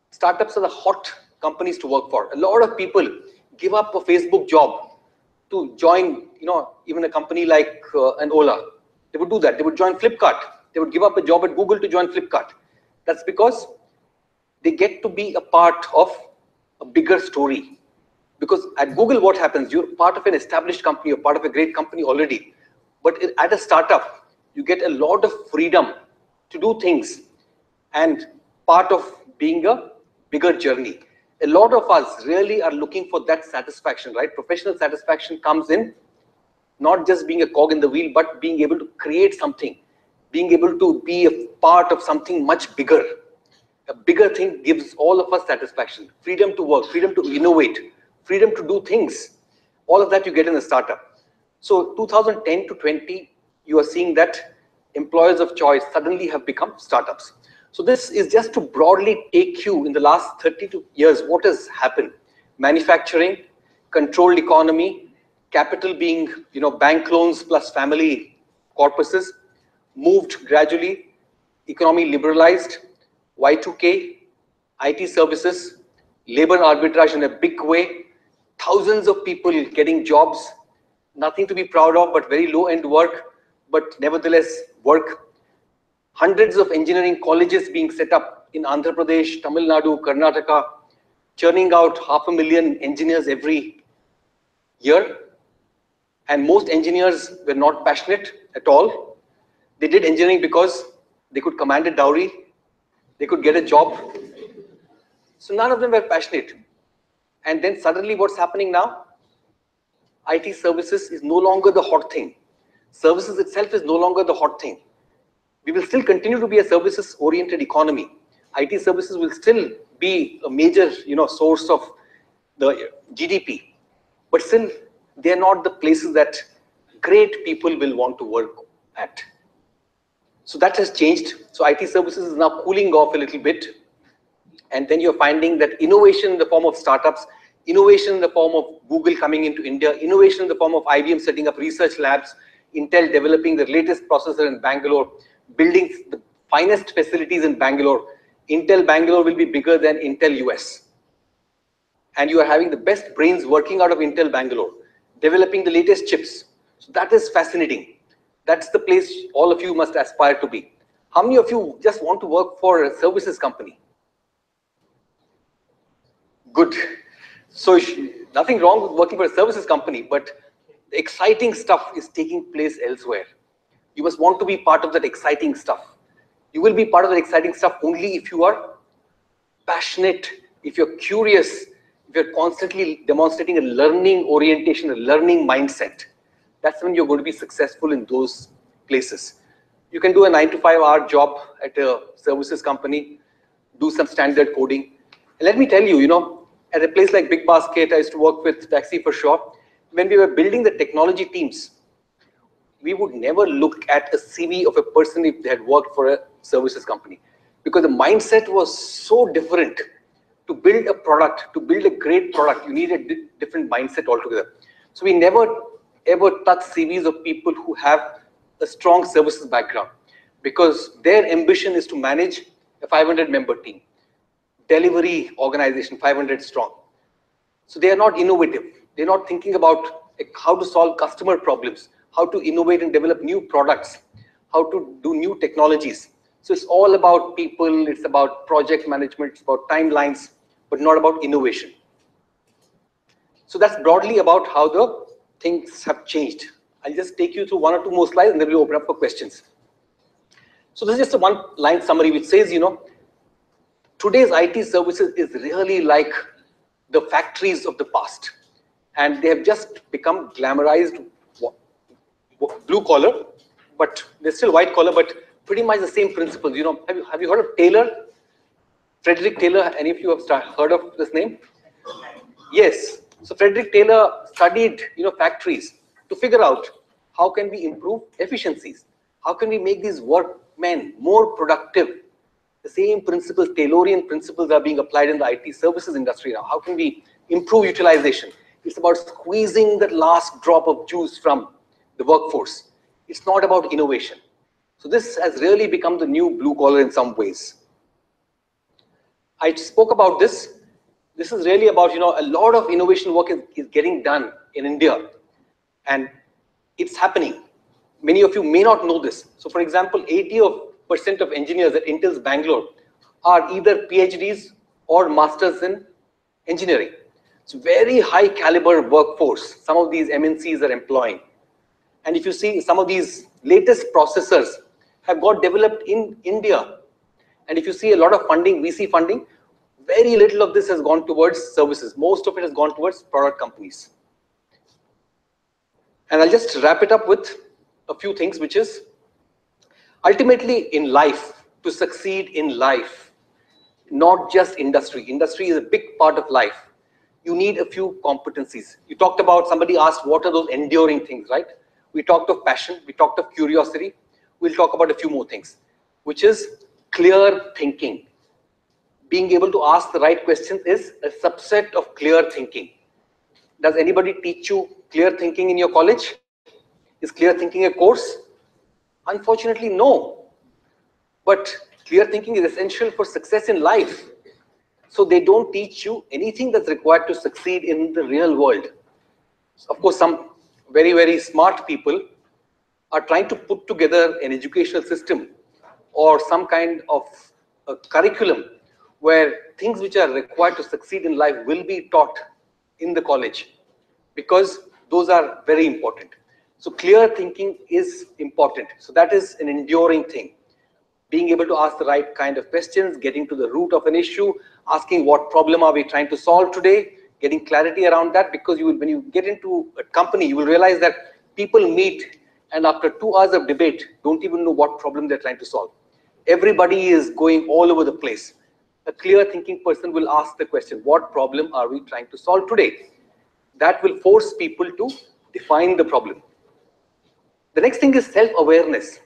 startups are the hot companies to work for. A lot of people give up a Facebook job to join, even a company like an Ola. They would do that. They would join Flipkart. They would give up a job at Google to join Flipkart. That's because they get to be a part of a bigger story. Because at Google, what happens? You're part of an established company, you're part of a great company already. But at a startup, you get a lot of freedom to do things and part of being a bigger journey. A lot of us really are looking for that satisfaction, right? Professional satisfaction comes in not just being a cog in the wheel, but being able to create something, being able to be a part of something much bigger. A bigger thing gives all of us satisfaction, freedom to work, freedom to innovate, freedom to do things. All of that you get in a startup. So 2010 to 20, you are seeing that employers of choice suddenly have become startups. So this is just to broadly take you in the last 32 years, what has happened. Manufacturing, controlled economy, capital being, bank loans plus family corpuses, moved gradually, economy liberalized, Y2K, IT services, labor arbitrage in a big way, thousands of people getting jobs, nothing to be proud of, but very low-end work, but nevertheless work. Hundreds of engineering colleges being set up in Andhra Pradesh, Tamil Nadu, Karnataka, churning out 500,000 engineers every here, and most engineers were not passionate at all. They did engineering because they could command a dowry, they could get a job. So none of them were passionate. And then suddenly what's happening now? IT services is no longer the hot thing. Services itself is no longer the hot thing. We will still continue to be a services-oriented economy. IT services will still be a major, source of the GDP. But still, they are not the places that great people will want to work at. So that has changed. So IT services is now cooling off a little bit. And then you're finding that innovation in the form of startups, innovation in the form of Google coming into India, innovation in the form of IBM setting up research labs, Intel developing the latest processor in Bangalore, building the finest facilities in Bangalore. Intel Bangalore will be bigger than Intel US. And you are having the best brains working out of Intel Bangalore, developing the latest chips. So that is fascinating. That's the place all of you must aspire to be. How many of you just want to work for a services company? Good. So nothing wrong with working for a services company, but the exciting stuff is taking place elsewhere. You must want to be part of that exciting stuff. You will be part of that exciting stuff only if you are passionate, if you're curious, if you're constantly demonstrating a learning orientation, a learning mindset. That's when you're going to be successful in those places. You can do a 9 to 5 hour job at a services company, do some standard coding. And let me tell you, at a place like BigBasket, I used to work with Taxi for Sure. When we were building the technology teams, we would never look at a CV of a person if they had worked for a services company, because the mindset was so different. To build a product, to build a great product, you need a different mindset altogether. So we never ever touch CVs of people who have a strong services background, because their ambition is to manage a 500-member team, delivery organization 500 strong. So they are not innovative. They're not thinking about how to solve customer problems, how to innovate and develop new products, how to do new technologies. So it's all about people, it's about project management, it's about timelines, but not about innovation. So that's broadly about how the things have changed. I'll just take you through 1 or 2 more slides and then we'll open up for questions. So this is just a one-line summary which says, today's IT services is really like the factories of the past. And they have just become glamorized blue collar, but they're still white collar, but pretty much the same principles. Have you heard of Taylor? Frederick Taylor, any of you have heard of this name? Yes. So Frederick Taylor studied, factories to figure out how can we improve efficiencies? How can we make these workmen more productive? The same principles, Taylorian principles, are being applied in the IT services industry now. How can we improve utilization? It's about squeezing that last drop of juice from the workforce. It's not about innovation. So this has really become the new blue collar in some ways. I spoke about this. This is really about, a lot of innovation work is getting done in India, and it's happening. Many of you may not know this. So for example, 80% of engineers at Intel's Bangalore are either PhDs or masters in engineering. It's very high caliber workforce. Some of these MNCs are employing. And if you see, some of these latest processors have got developed in India. And if you see a lot of funding, VC funding, very little of this has gone towards services. Most of it has gone towards product companies. And I'll just wrap it up with a few things, which is ultimately in life, to succeed in life, not just industry. Industry is a big part of life. You need a few competencies. You talked about, somebody asked, what are those enduring things, right? We talked of passion, we talked of curiosity. We'll talk about a few more things, which is clear thinking. Being able to ask the right questions is a subset of clear thinking. Does anybody teach you clear thinking in your college? Is clear thinking a course? Unfortunately, no. But clear thinking is essential for success in life. So they don't teach you anything that's required to succeed in the real world. Of course, some very, very smart people are trying to put together an educational system or some kind of a curriculum where things which are required to succeed in life will be taught in the college. Because Those are very important. So clear thinking is important. So that is an enduring thing. Being able to ask the right kind of questions, getting to the root of an issue, asking what problem are we trying to solve today, getting clarity around that, because you will, when you get into a company, you will realize that people meet and after 2 hours of debate, don't even know what problem they're trying to solve. Everybody is going all over the place. A clear thinking person will ask the question, what problem are we trying to solve today? That will force people to define the problem. The next thing is self-awareness.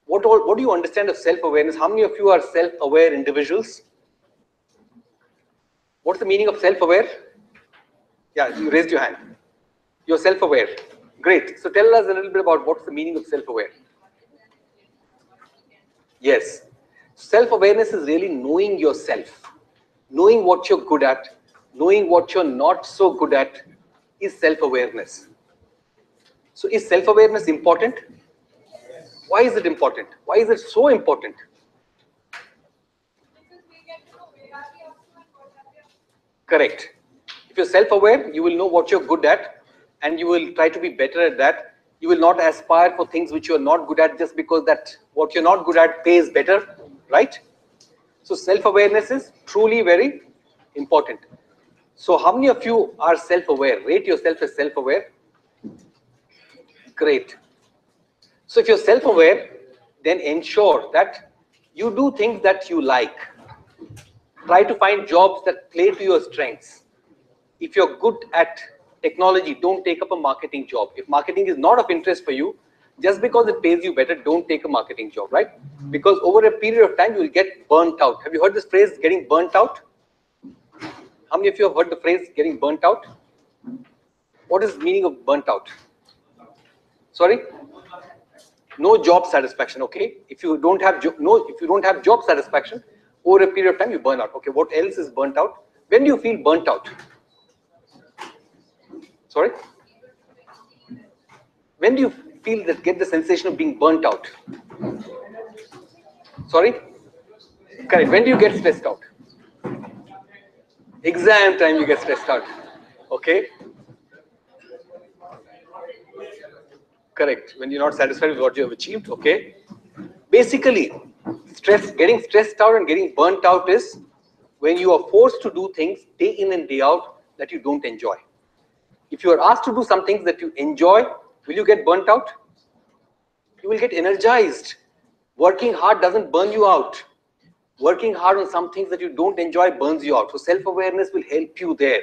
What do you understand of self-awareness? How many of you are self-aware individuals? What's the meaning of self-aware? Yeah, you raised your hand. You're self-aware. Great. So tell us a little bit about what's the meaning of self-aware. Yes. Self-awareness is really knowing yourself, knowing what you're good at, knowing what you're not so good at is self-awareness. So is self-awareness important? Why is it important? Why is it so important? Because we get to know where are we up to and what are we up to. Correct. If you're self-aware, you will know what you're good at and you will try to be better at that. You will not aspire for things which you're not good at just because that what you're not good at pays better, right? So self-awareness is truly very important. So how many of you are self-aware? Rate yourself as self-aware. Great. So if you're self-aware, then ensure that you do things that you like. Try to find jobs that play to your strengths. If you're good at technology, don't take up a marketing job. If marketing is not of interest for you, just because it pays you better, don't take a marketing job, right? Because over a period of time, you will get burnt out. Have you heard this phrase, getting burnt out? How many of you have heard the phrase, getting burnt out? What is the meaning of burnt out? Sorry? No job satisfaction, okay? If you don't have job satisfaction, over a period of time, you burn out. Okay, what else is burnt out? When do you feel burnt out? Sorry? When do you feel that, get the sensation of being burnt out? Sorry? Correct. When do you get stressed out? Exam time you get stressed out. Okay? Correct. When you're not satisfied with what you have achieved. Okay? Basically, getting stressed out and getting burnt out is when you are forced to do things day in and day out that you don't enjoy. If you are asked to do some things that you enjoy, will you get burnt out? You will get energized. Working hard doesn't burn you out. Working hard on some things that you don't enjoy burns you out. So self-awareness will help you there.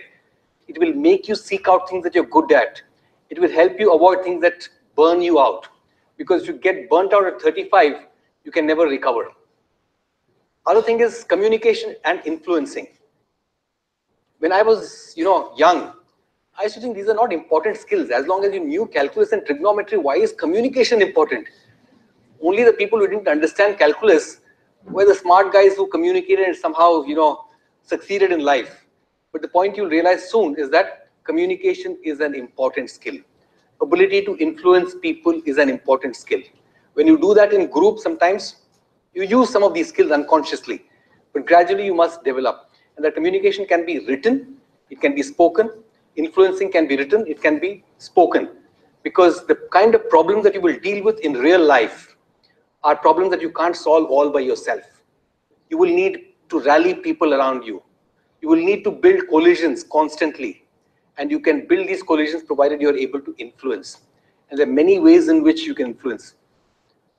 It will make you seek out things that you're good at. It will help you avoid things that burn you out. Because if you get burnt out at 35, you can never recover. Other thing is communication and influencing. When I was, young, I used to think these are not important skills. As long as you knew calculus and trigonometry, why is communication important? Only the people who didn't understand calculus were the smart guys who communicated and somehow, succeeded in life. But the point you'll realize soon is that communication is an important skill. Ability to influence people is an important skill. When you do that in groups, sometimes you use some of these skills unconsciously, but gradually you must develop. And that communication can be written, it can be spoken. Influencing can be written, it can be spoken. Because the kind of problems that you will deal with in real life are problems that you can't solve all by yourself. You will need to rally people around you. You will need to build coalitions constantly. And you can build these coalitions provided you are able to influence. And there are many ways in which you can influence.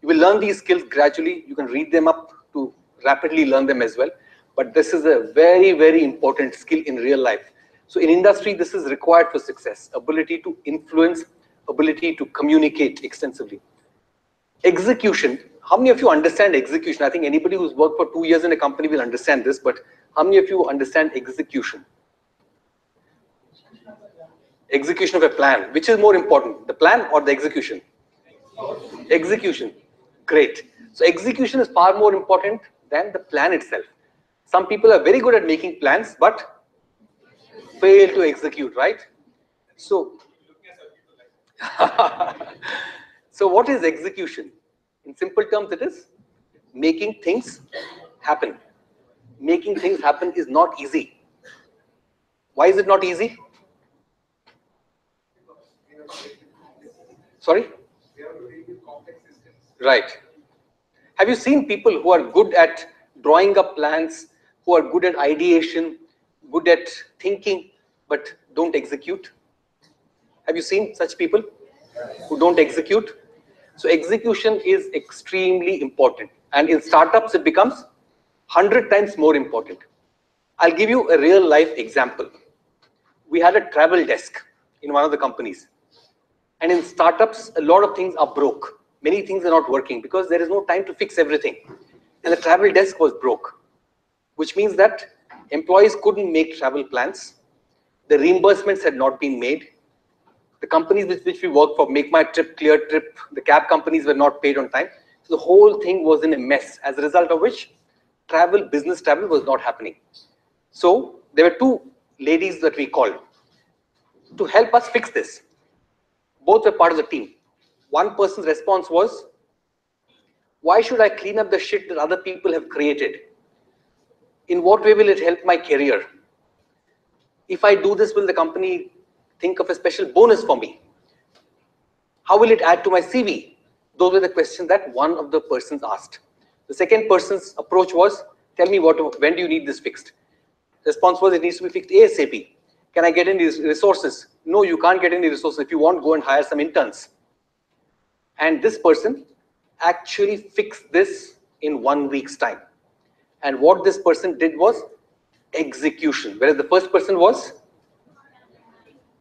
You will learn these skills gradually. You can read them up to rapidly learn them as well. But this is a very, very important skill in real life. So in industry, this is required for success. Ability to influence, ability to communicate extensively. Execution. How many of you understand execution? I think anybody who's worked for 2 years in a company will understand this, but how many of you understand execution? Execution of a plan. Which is more important, the plan or the execution? Execution. Great. So execution is far more important than the plan itself. Some people are very good at making plans, but fail to execute, right? So, so what is execution? In simple terms, it is making things happen. Making things happen is not easy. Why is it not easy? Sorry? We have to deal with complex systems. Right. Have you seen people who are good at drawing up plans, who are good at ideation, good at thinking, but don't execute? Have you seen such people who don't execute? So execution is extremely important. And in startups, it becomes 100 times more important. I'll give you a real life example. We had a travel desk in one of the companies. And in startups, a lot of things are broke. Many things are not working because there is no time to fix everything. And the travel desk was broke, which means that employees couldn't make travel plans. The reimbursements had not been made. The companies with which we work for, Make My Trip, Clear Trip, the cab companies were not paid on time. So the whole thing was in a mess, as a result of which business travel was not happening. So there were two ladies that we called to help us fix this. Both were part of the team. One person's response was, why should I clean up the shit that other people have created? In what way will it help my career? If I do this, will the company think of a special bonus for me? How will it add to my CV? Those were the questions that one of the persons asked. The second person's approach was, tell me when do you need this fixed? The response was, it needs to be fixed ASAP. Can I get any resources? No, you can't get any resources. If you want, go and hire some interns. And this person actually fixed this in 1 week's time. And what this person did was execution, whereas the first person was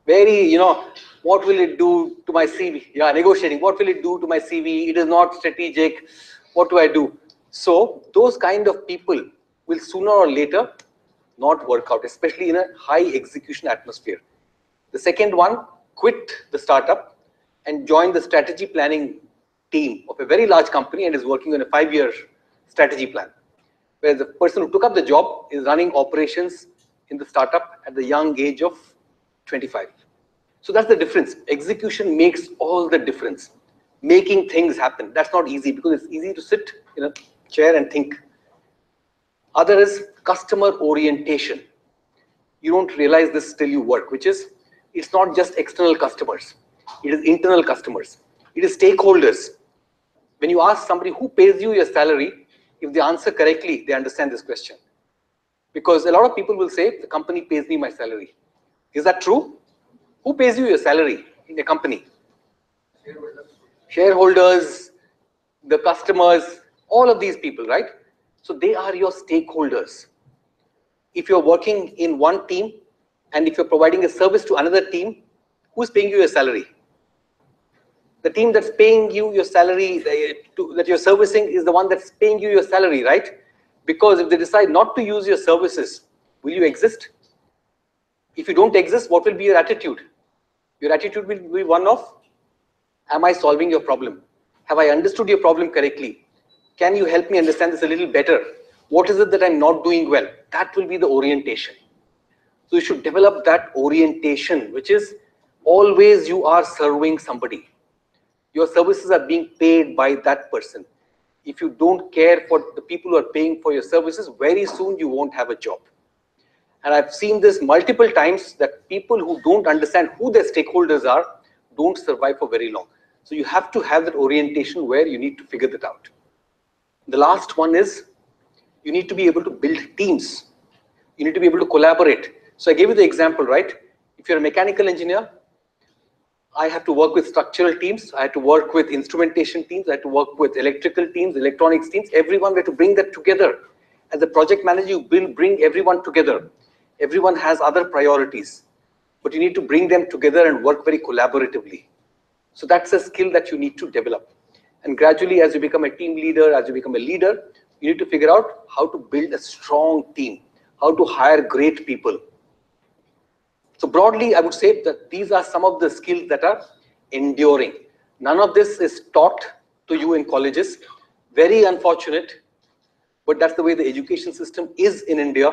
very, what will it do to my CV? Yeah, negotiating. What will it do to my CV? It is not strategic. What do I do? So those kind of people will sooner or later not work out, especially in a high execution atmosphere. The second one quit the startup and joined the strategy planning team of a very large company and is working on a 5-year strategy plan. Whereas the person who took up the job is running operations in the startup at the young age of 25. So that's the difference. Execution makes all the difference. Making things happen. That's not easy because it's easy to sit in a chair and think. Other is customer orientation. You don't realize this till you work, which is, it's not just external customers. It is internal customers. It is stakeholders. When you ask somebody who pays you your salary, if they answer correctly, they understand this question. Because a lot of people will say, the company pays me my salary. Is that true? Who pays you your salary in a company? Shareholders, the customers, all of these people, right? So they are your stakeholders. If you're working in one team and if you're providing a service to another team, who's paying you your salary? The team that's paying you your salary, that you're servicing, is the one that's paying you your salary, right? Because if they decide not to use your services, will you exist? If you don't exist, what will be your attitude? Your attitude will be one of, am I solving your problem? Have I understood your problem correctly? Can you help me understand this a little better? What is it that I'm not doing well? That will be the orientation. So you should develop that orientation, which is always you are serving somebody. Your services are being paid by that person. If you don't care for the people who are paying for your services, very soon you won't have a job. And I've seen this multiple times that people who don't understand who their stakeholders are don't survive for very long. So you have to have that orientation where you need to figure that out. The last one is you need to be able to build teams. You need to be able to collaborate. So I gave you the example, right? If you're a mechanical engineer, I have to work with structural teams. I have to work with instrumentation teams. I have to work with electrical teams, electronics teams. Everyone, we have to bring that together. As a project manager, you will bring everyone together. Everyone has other priorities, but you need to bring them together and work very collaboratively. So that's a skill that you need to develop. And gradually, as you become a team leader, as you become a leader, you need to figure out how to build a strong team, how to hire great people. So broadly, I would say that these are some of the skills that are enduring. None of this is taught to you in colleges. Very unfortunate, but that's the way the education system is in India.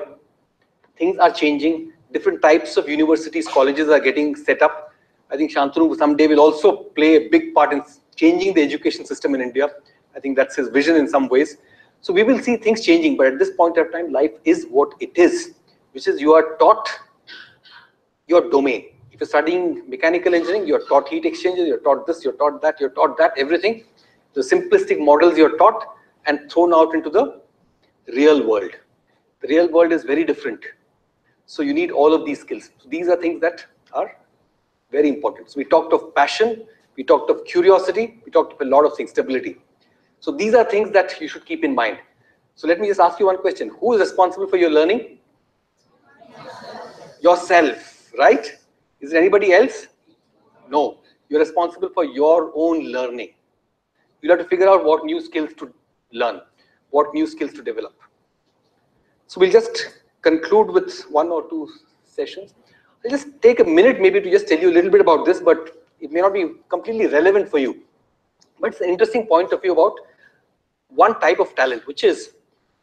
Things are changing. Different types of universities, colleges are getting set up. I think Shantanu someday will also play a big part in changing the education system in India. I think that's his vision in some ways. So we will see things changing, but at this point of time, life is what it is, which is you are taught your domain. If you're studying mechanical engineering, you're taught heat exchangers, you're taught this, you're taught that, everything. The simplistic models you're taught and thrown out into the real world. The real world is very different. So you need all of these skills. So these are things that are very important. So we talked of passion, we talked of curiosity, we talked of a lot of things, stability. So these are things that you should keep in mind. So let me just ask you one question. Who is responsible for your learning? Yourself, right? Is there anybody else? No. You're responsible for your own learning. You'll have to figure out what new skills to learn, what new skills to develop. So we'll just conclude with one or two sessions. I'll just take a minute maybe to just tell you a little bit about this, but it may not be completely relevant for you. But it's an interesting point of view about one type of talent, which is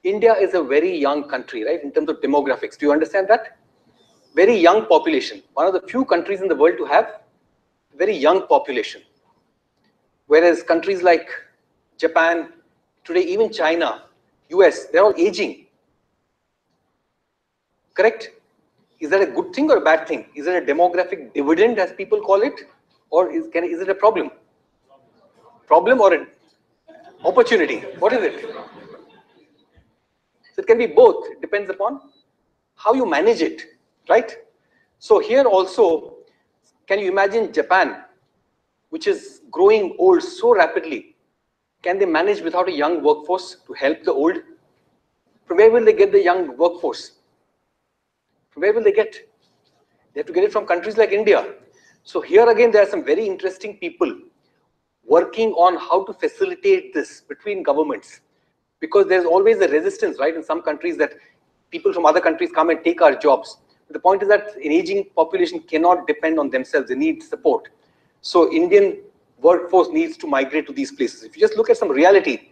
India is a very young country, right, in terms of demographics. Do you understand that? Very young population. One of the few countries in the world to have very young population. Whereas countries like Japan, today even China, US, they're all aging. Correct? Is that a good thing or a bad thing? Is it a demographic dividend, as people call it? Or is it a problem? Problem or an opportunity? What is it? So it can be both. It depends upon how you manage it, right? So here also, can you imagine Japan, which is growing old so rapidly? Can they manage without a young workforce to help the old? From where will they get the young workforce? From where will they get? They have to get it from countries like India. So here again, there are some very interesting people working on how to facilitate this between governments. Because there's always a resistance, right, in some countries that people from other countries come and take our jobs. But the point is that an aging population cannot depend on themselves. They need support. So Indian workforce needs to migrate to these places. If you just look at some reality,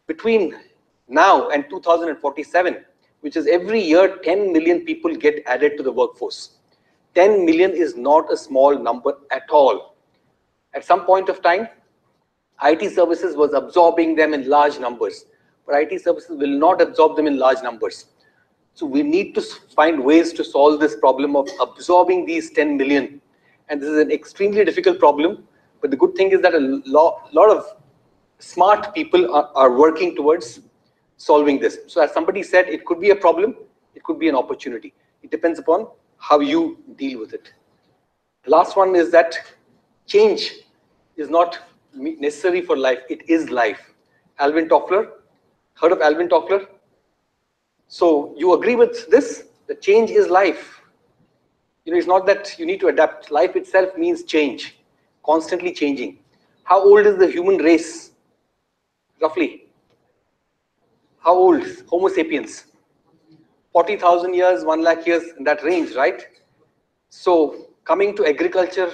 between now and 2047, which is every year 10 million people get added to the workforce. 10 million is not a small number at all. At some point of time, IT services was absorbing them in large numbers, but IT services will not absorb them in large numbers. So we need to find ways to solve this problem of absorbing these 10 million. And this is an extremely difficult problem, but the good thing is that a lot of smart people are working towards solving this. So as somebody said, it could be a problem, it could be an opportunity. It depends upon how you deal with it. The last one is that change is not necessary for life, it is life. Alvin Toffler, heard of Alvin Toffler? So you agree with this? The change is life. You know, it's not that you need to adapt. Life itself means change, constantly changing. How old is the human race? Roughly. How old? Homo sapiens. 40,000 years, 1 lakh years, in that range, right? So coming to agriculture,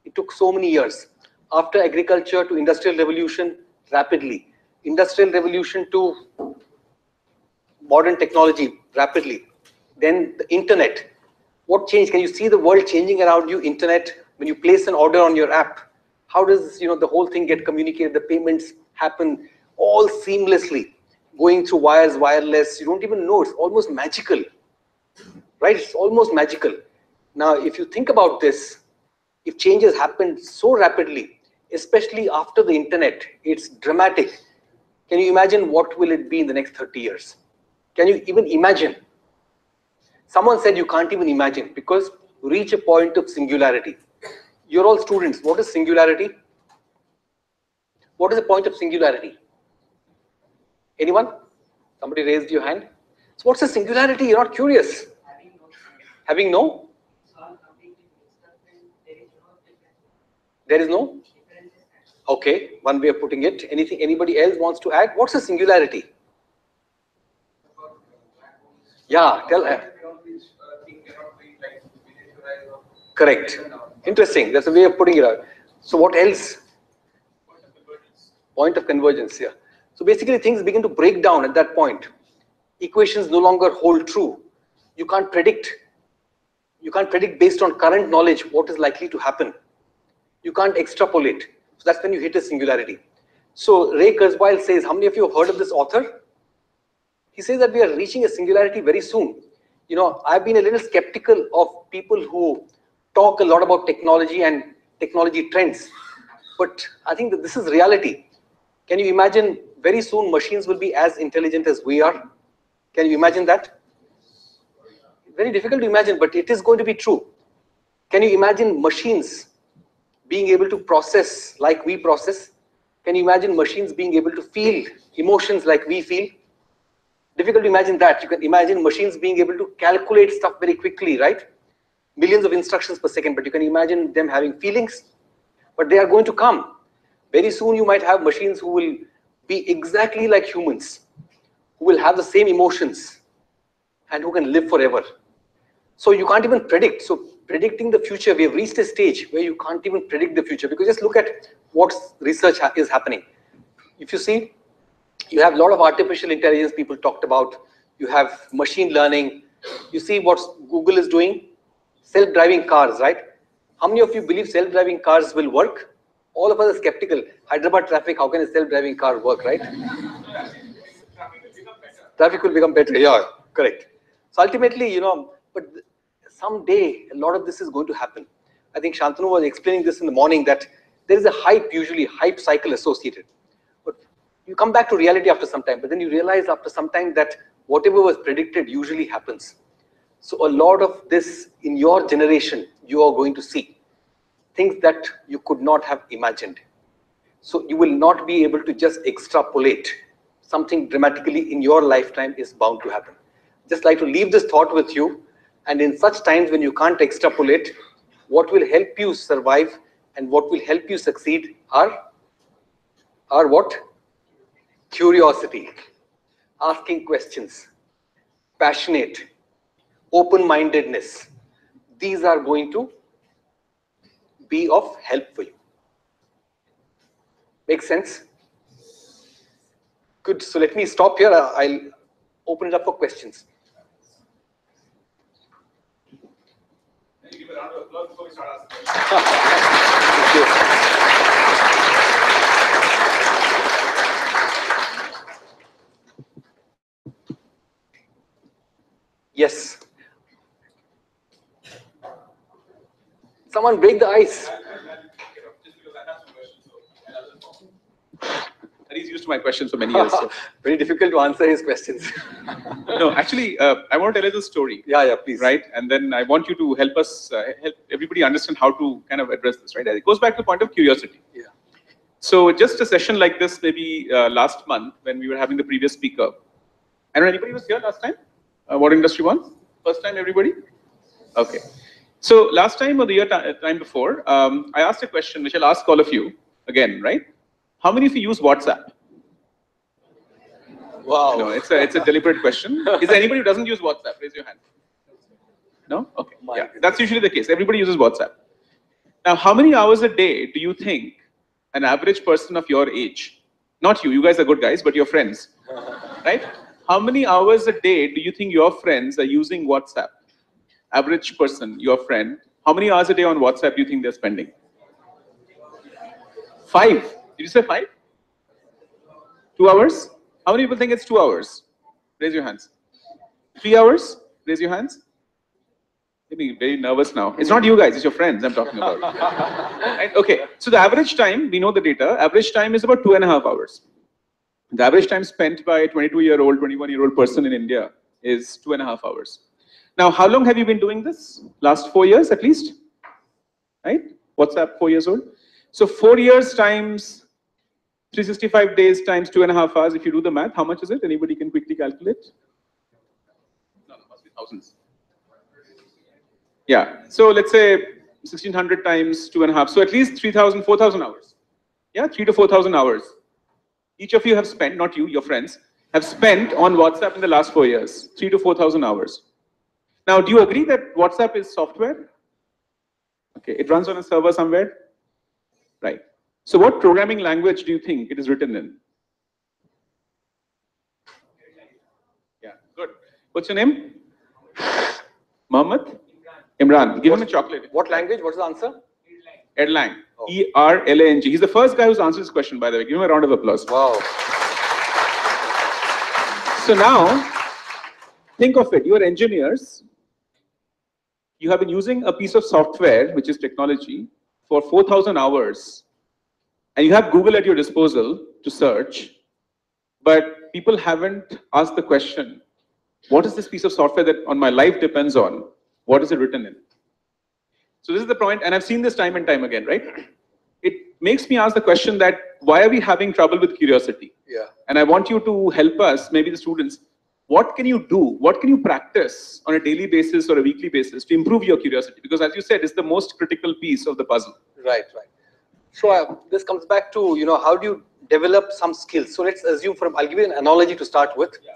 it took so many years. After agriculture to industrial revolution, rapidly. Industrial revolution to modern technology, rapidly. Then the internet. What changed? Can you see the world changing around you? Internet, when you place an order on your app, how does the whole thing get communicated? The payments happen all seamlessly, going through wires, wireless. You don't even know. It's almost magical, right? It's almost magical. Now, if you think about this, if changes happen so rapidly, especially after the internet, it's dramatic. Can you imagine what will it be in the next 30 years? Can you even imagine? Someone said you can't even imagine because you reach a point of singularity. You're all students. What is singularity? What is the point of singularity? Anyone? Somebody raised your hand. So what's the singularity? You're not curious. Having no? There is no? Okay, one way of putting it. Anything anybody else wants to add? What's the singularity? Yeah, tell her. Correct. Interesting. That's a way of putting it out. So what else? Point of convergence, yeah. So basically things begin to break down at that point. Equations no longer hold true. You can't predict. You can't predict based on current knowledge what is likely to happen. You can't extrapolate. So that's when you hit a singularity. So Ray Kurzweil says, how many of you have heard of this author? He says that we are reaching a singularity very soon. I've been a little skeptical of people who talk a lot about technology and technology trends, but I think that this is reality. Can you imagine very soon machines will be as intelligent as we are? Can you imagine that? Very difficult to imagine, but it is going to be true. Can you imagine machines being able to process like we process? Can you imagine machines being able to feel emotions like we feel? Difficult to imagine that. You can imagine machines being able to calculate stuff very quickly, right? Millions of instructions per second, but you can imagine them having feelings. But they are going to come. Very soon you might have machines who will be exactly like humans, who will have the same emotions and who can live forever. So you can't even predict. So predicting the future, we have reached a stage where you can't even predict the future, because just look at what research is happening. If you see, you have a lot of artificial intelligence people talked about. You have machine learning. You see what Google is doing? Self-driving cars, right? How many of you believe self-driving cars will work? All of us are skeptical. Hyderabad traffic, how can a self-driving car work, right? Traffic will become better, yeah, correct. So ultimately, you know, but someday a lot of this is going to happen. I think Shantanu was explaining this in the morning that there is a hype, usually hype cycle associated. But you come back to reality after some time, but then you realize after some time that whatever was predicted usually happens. So a lot of this in your generation, you are going to see things that you could not have imagined. So you will not be able to just extrapolate. Something dramatically in your lifetime is bound to happen. Just like to leave this thought with you, and in such times when you can't extrapolate, what will help you survive and what will help you succeed are what? Curiosity, asking questions, passionate, open-mindedness. These are going to be of help for you. Make sense? Good. So let me stop here. I'll open it up for questions. Can you give a round of applause before we start asking Yes. Someone break the ice. Just because I have some questions, and he's used to my questions for many years. So. Very difficult to answer his questions. No, actually, I want to tell you the story. Yeah, please. Right, and then I want you to help us, help everybody understand how to kind of address this. Right, it goes back to the point of curiosity. Yeah. So just a session like this, maybe last month when we were having the previous speaker. I don't know, anybody was here last time? What industry one? First time, everybody? Okay. So last time or the year time before, I asked a question which I'll ask all of you again, right? How many of you use WhatsApp? Wow. No, it's a deliberate question. Is there anybody who doesn't use WhatsApp? Raise your hand. No? Okay. Yeah, that's usually the case. Everybody uses WhatsApp. Now, how many hours a day do you think an average person of your age, not you guys are good guys, but your friends, right? How many hours a day do you think your friends are using WhatsApp? Average person, your friend, how many hours a day on WhatsApp do you think they're spending? 5. Did you say 5? 2 hours? How many people think it's 2 hours? Raise your hands. 3 hours? Raise your hands. You're being very nervous now. It's not you guys, it's your friends I'm talking about. Right? Okay, so the average time, we know the data, average time is about 2.5 hours. The average time spent by a 22-year-old, 21-year-old person in India is 2.5 hours. Now, how long have you been doing this? Last 4 years at least? Right? WhatsApp, 4 years old. So 4 years times 365 days times 2.5 hours, if you do the math, how much is it? Anybody can quickly calculate? No, it must be thousands. Yeah, so let's say 1600 times 2.5. So at least 3,000, 4,000 hours. Yeah, 3,000 to 4,000 hours. Each of you have spent, not you, your friends, have spent on WhatsApp in the last 4 years, 3,000 to 4,000 hours. Now, do you agree that WhatsApp is software? Okay, it runs on a server somewhere? Right. So what programming language do you think it is written in? Yeah, good. What's your name? Mohammed? Imran. Give him a chocolate. What language? What's the answer? Erlang. E-R-L-A-N-G. He's the first guy who's answered this question, by the way. Give him a round of applause. Wow. So now, think of it. You are engineers. You have been using a piece of software, which is technology, for 4,000 hours, and you have Google at your disposal to search, but people haven't asked the question, what is this piece of software that on my life depends on? What is it written in? So this is the point, and I've seen this time and time again, right? It makes me ask the question that why are we having trouble with curiosity? Yeah. And I want you to help us, maybe the students, what can you do? What can you practice on a daily basis or a weekly basis to improve your curiosity? Because as you said, it's the most critical piece of the puzzle. Right, right. So this comes back to, how do you develop some skills? So let's assume I'll give you an analogy to start with. Yeah.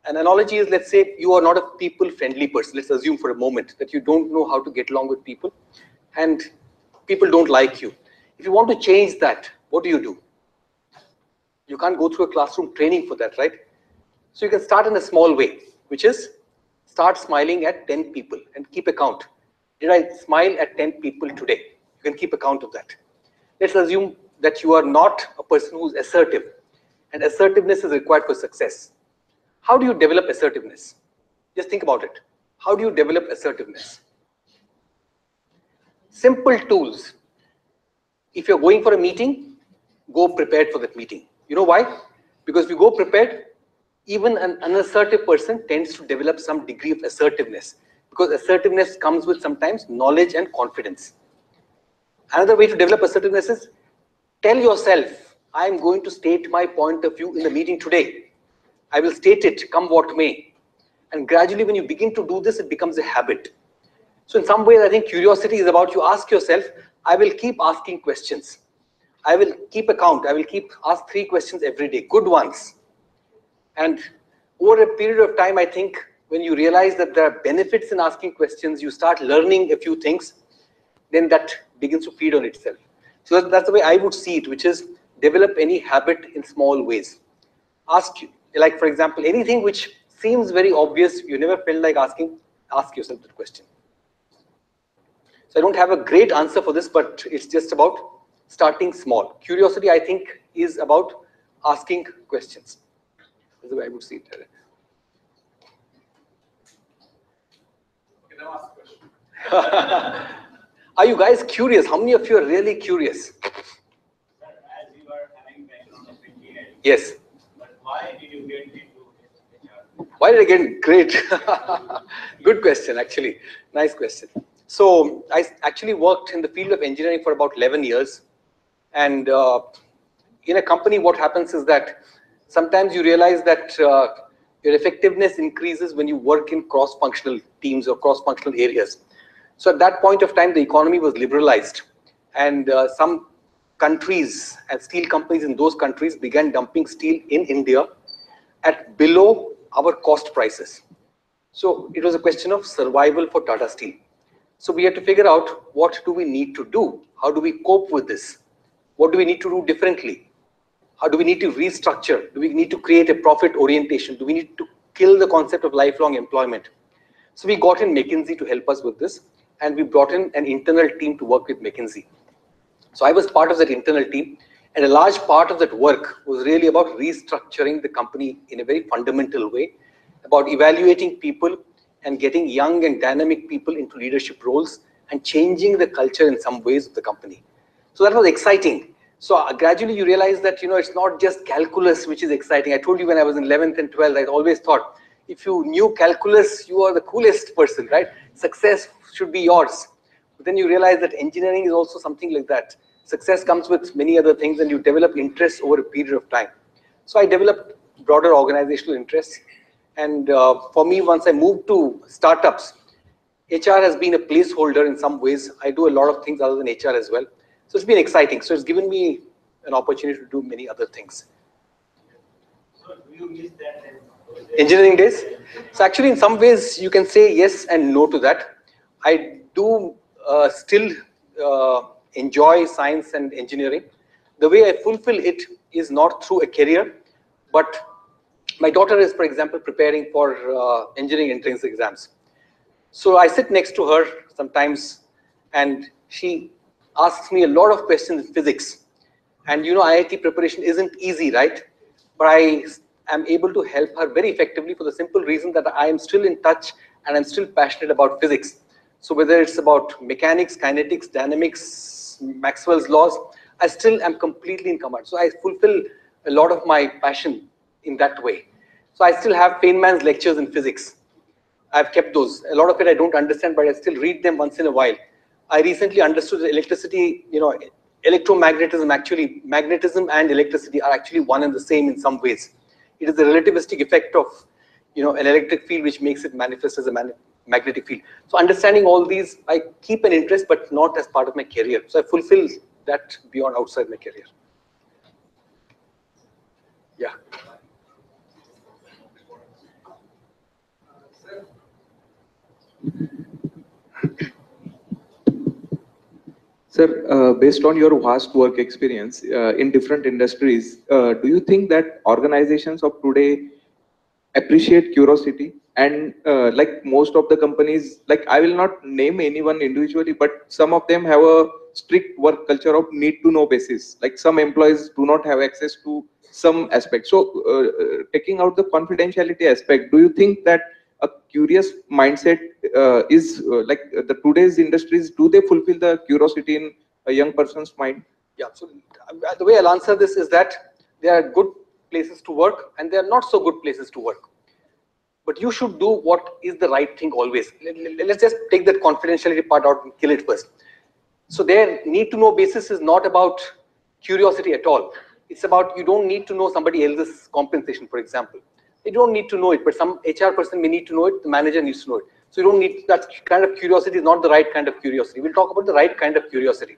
An analogy is, let's say you are not a people-friendly person. Let's assume for a moment that you don't know how to get along with people and people don't like you. If you want to change that, what do? You can't go through a classroom training for that, right? So you can start in a small way, which is start smiling at 10 people and keep account. Did I smile at 10 people today? You can keep account of that. Let's assume that you are not a person who's assertive, and assertiveness is required for success. How do you develop assertiveness? Just think about it. How do you develop assertiveness? Simple tools. If you're going for a meeting, go prepared for that meeting. You know why? Because if you go prepared, even an unassertive person tends to develop some degree of assertiveness, because assertiveness comes with sometimes knowledge and confidence. Another way to develop assertiveness is tell yourself, I'm going to state my point of view in the meeting today. I will state it, come what may. And gradually, when you begin to do this, it becomes a habit. So in some ways, I think curiosity is about you ask yourself, I will keep asking questions. I will keep account. I will ask 3 questions every day, good ones. And over a period of time, I think when you realize that there are benefits in asking questions, you start learning a few things, then that begins to feed on itself. So that's the way I would see it, which is develop any habit in small ways. Ask, like for example, anything which seems very obvious, you never felt like asking, ask yourself that question. So I don't have a great answer for this, but it's just about starting small. Curiosity, I think, is about asking questions. That's the way I would see it. Okay, now ask a question. Are you guys curious? How many of you are really curious? Sir, as you are having background of engineering. Yes. But why did you get into HR? Why did I get great? Good question, actually. Nice question. So I actually worked in the field of engineering for about 11 years. And in a company, what happens is that sometimes you realize that your effectiveness increases when you work in cross-functional teams or cross-functional areas. So at that point of time, the economy was liberalized, and some countries and steel companies in those countries began dumping steel in India at below our cost prices. So it was a question of survival for Tata Steel. So we had to figure out, what do we need to do? How do we cope with this? What do we need to do differently? How do we need to restructure? Do we need to create a profit orientation? Do we need to kill the concept of lifelong employment? So we got in McKinsey to help us with this, and we brought in an internal team to work with McKinsey. So I was part of that internal team, and a large part of that work was really about restructuring the company in a very fundamental way, about evaluating people and getting young and dynamic people into leadership roles and changing the culture in some ways of the company. So that was exciting. So gradually you realize that, it's not just calculus which is exciting. I told you when I was in 11th and 12th, I always thought, if you knew calculus, you are the coolest person, right? Success should be yours. But then you realize that engineering is also something like that. Success comes with many other things, and you develop interests over a period of time. So I developed broader organizational interests. And for me, once I moved to startups, HR has been a placeholder in some ways. I do a lot of things other than HR as well. So it's been exciting. So it's given me an opportunity to do many other things. So do you miss that? Engineering days? So actually, in some ways, you can say yes and no to that. I do still enjoy science and engineering. The way I fulfill it is not through a career, but my daughter is, for example, preparing for engineering entrance exams. So I sit next to her sometimes, and she asks me a lot of questions in physics. And IIT preparation isn't easy, right? But I am able to help her very effectively for the simple reason that I am still in touch and I'm still passionate about physics. So whether it's about mechanics, kinetics, dynamics, Maxwell's laws, I still am completely in command. So I fulfill a lot of my passion in that way. So I still have Feynman's lectures in physics. I've kept those. A lot of it I don't understand, but I still read them once in a while. I recently understood that electricity, electromagnetism, actually, magnetism and electricity are actually one and the same in some ways. It is the relativistic effect of, an electric field which makes it manifest as a magnetic field. So understanding all these, I keep an interest, but not as part of my career. So I fulfill that beyond outside my career. Yeah. Sir, based on your vast work experience in different industries, do you think that organizations of today appreciate curiosity? And like most of the companies, like I will not name anyone individually, but some of them have a strict work culture of need to know basis. Like some employees do not have access to some aspect. So taking out the confidentiality aspect, do you think that a curious mindset is like the today's industries, do they fulfill the curiosity in a young person's mind? Yeah, so the way I'll answer this is that there are good places to work and there are not so good places to work. But you should do what is the right thing always. Let's just take that confidentiality part out and kill it first. So their need to know basis is not about curiosity at all. It's about you don't need to know somebody else's compensation, for example. You don't need to know it, but some HR person may need to know it, the manager needs to know it. So you don't need, that kind of curiosity is not the right kind of curiosity. We'll talk about the right kind of curiosity.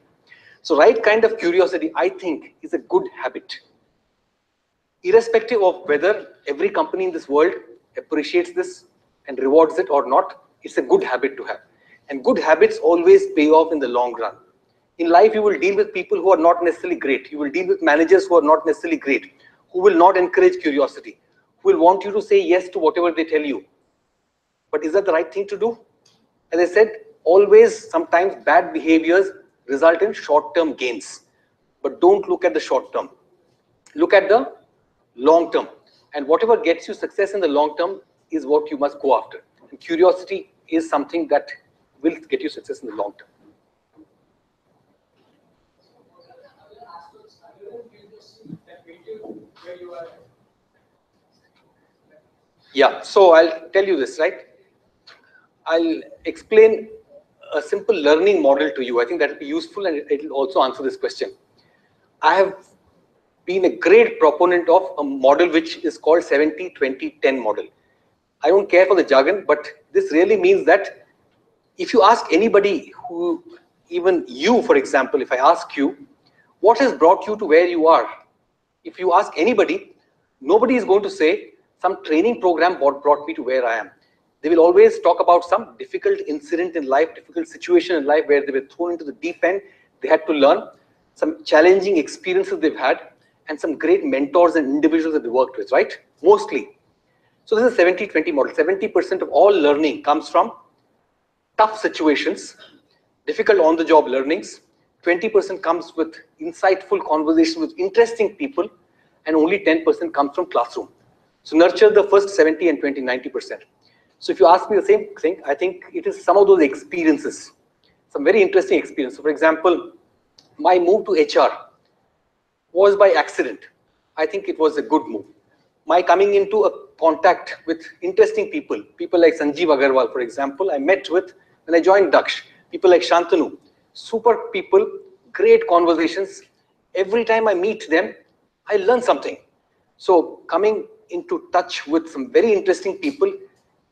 So right kind of curiosity, I think, is a good habit. Irrespective of whether every company in this world appreciates this and rewards it or not, it's a good habit to have. And good habits always pay off in the long run. In life, you will deal with people who are not necessarily great. You will deal with managers who are not necessarily great, who will not encourage curiosity, who will want you to say yes to whatever they tell you. But is that the right thing to do? As I said, always, sometimes bad behaviors result in short-term gains. But don't look at the short term. Look at the long term. And whatever gets you success in the long term is what you must go after. And curiosity is something that will get you success in the long term. Yeah, so I'll tell you this, right? I'll explain a simple learning model to you. I think that will be useful and it will also answer this question. I have been a great proponent of a model which is called 70-20-10 model. I don't care for the jargon, but this really means that if you ask anybody who, even you, for example, if I ask you, what has brought you to where you are? If you ask anybody, nobody is going to say some training program brought me to where I am. They will always talk about some difficult incident in life, difficult situation in life where they were thrown into the deep end. They had to learn some challenging experiences they've had and some great mentors and individuals that they worked with, right? Mostly. So this is a 70-20 model. 70% of all learning comes from tough situations, difficult on-the-job learnings. 20% comes with insightful conversations with interesting people, and only 10% comes from classroom. So nurture the first 70 and 20, 90%. So if you ask me the same thing, I think it is some of those experiences, some very interesting experiences. So for example, my move to HR was by accident. I think it was a good move. My coming into a contact with interesting people like Sanjeev Agarwal, for example, I met with when I joined Daksh, people like Shantanu, super people, great conversations. Every time I meet them, I learn something. So coming into touch with some very interesting people,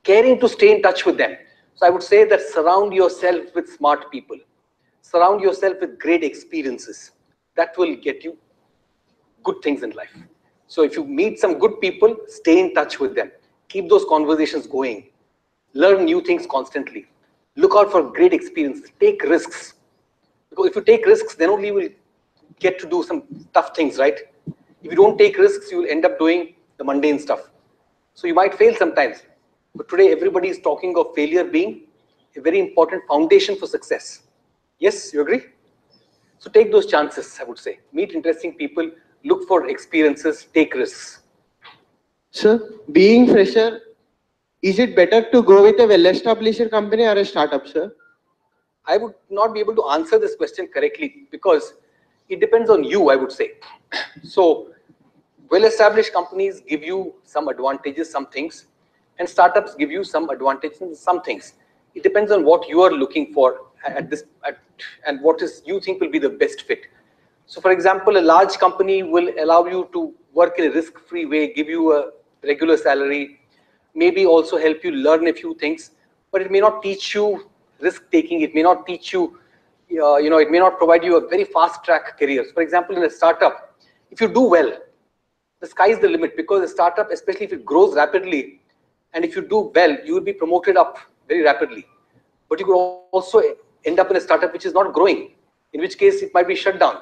caring to stay in touch with them. So I would say that surround yourself with smart people. Surround yourself with great experiences. That will get you good things in life. So if you meet some good people, stay in touch with them. Keep those conversations going. Learn new things constantly. Look out for great experiences. Take risks. Because if you take risks, then only you will get to do some tough things, right? If you don't take risks, you will end up doing the mundane stuff. So you might fail sometimes. But today, everybody is talking of failure being a very important foundation for success. Yes, you agree? So take those chances, I would say. Meet interesting people, look for experiences, take risks. Sir, being fresher, is it better to go with a well-established company or a startup, sir? I would not be able to answer this question correctly because it depends on you, I would say. So, well-established companies give you some advantages, some things, and startups give you some advantages in some things. It depends on what you are looking for and what is you think will be the best fit. So, for example, a large company will allow you to work in a risk-free way, give you a regular salary, maybe also help you learn a few things, but it may not teach you risk-taking. It may not teach you, it may not provide you a very fast-track career. For example, in a startup, if you do well, the sky is the limit, because a startup, especially if it grows rapidly, and if you do well, you will be promoted up very rapidly. But you could also end up in a startup which is not growing, in which case it might be shut down,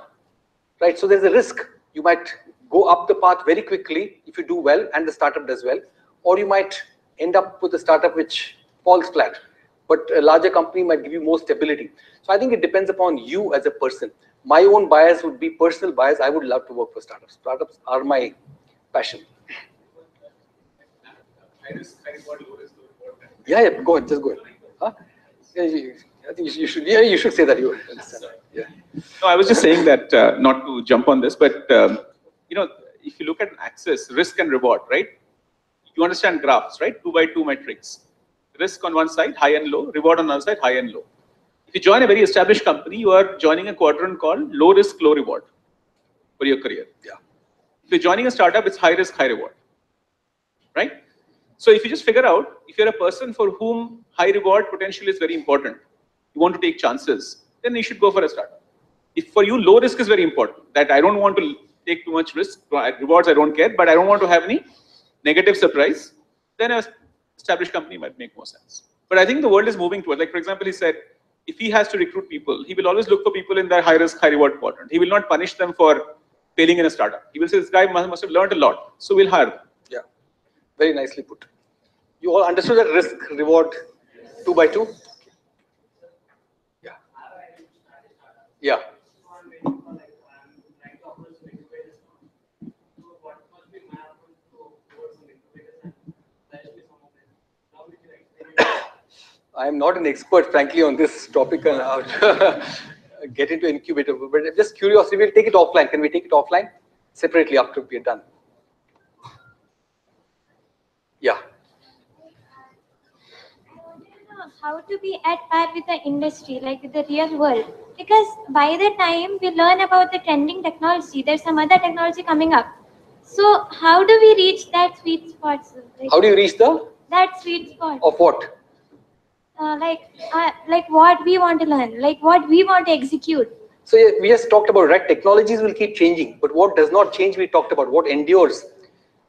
right? So there's a risk. You might go up the path very quickly if you do well and the startup does well, or you might end up with a startup which falls flat. But a larger company might give you more stability. So I think it depends upon you as a person. My own bias would be personal bias. I would love to work for startups. Startups are my passion. Yeah, go ahead, just go ahead. Huh? Yeah, I think you should. Yeah, you should say that. You understand. Yeah. No, I was just saying that not to jump on this, but if you look at an axis, risk and reward, right? You understand graphs, right? 2 by 2 metrics. Risk on one side, high and low. Reward on the other side, high and low. If you join a very established company, you are joining a quadrant called low risk, low reward for your career. Yeah. If you're joining a startup, it's high risk, high reward, right? So if you just figure out, if you're a person for whom high reward potential is very important, you want to take chances, then you should go for a startup. If for you low risk is very important, that I don't want to take too much risk, rewards I don't care, but I don't want to have any negative surprise, then an established company might make more sense. But I think the world is moving towards, like for example, he said, if he has to recruit people, he will always look for people in the high risk, high reward quadrant. He will not punish them for failing in a startup. He will say, this guy must have learned a lot, so we'll hire them. Yeah, very nicely put. You all understood that risk reward 2 by 2? Yeah. Yeah. I am not an expert, frankly, on this topic and how to get into incubator. But just curiosity, we'll take it offline. Can we take it offline separately after we are done? Yeah. How to be at par with the industry, like with the real world. Because by the time we learn about the trending technology, there's some other technology coming up. So how do we reach that sweet spot? Like, how do you reach that sweet spot? Of what? Like what we want to learn, like what we want to execute. So yeah, we just talked about, right? Technologies will keep changing, but what does not change, we talked about. What endures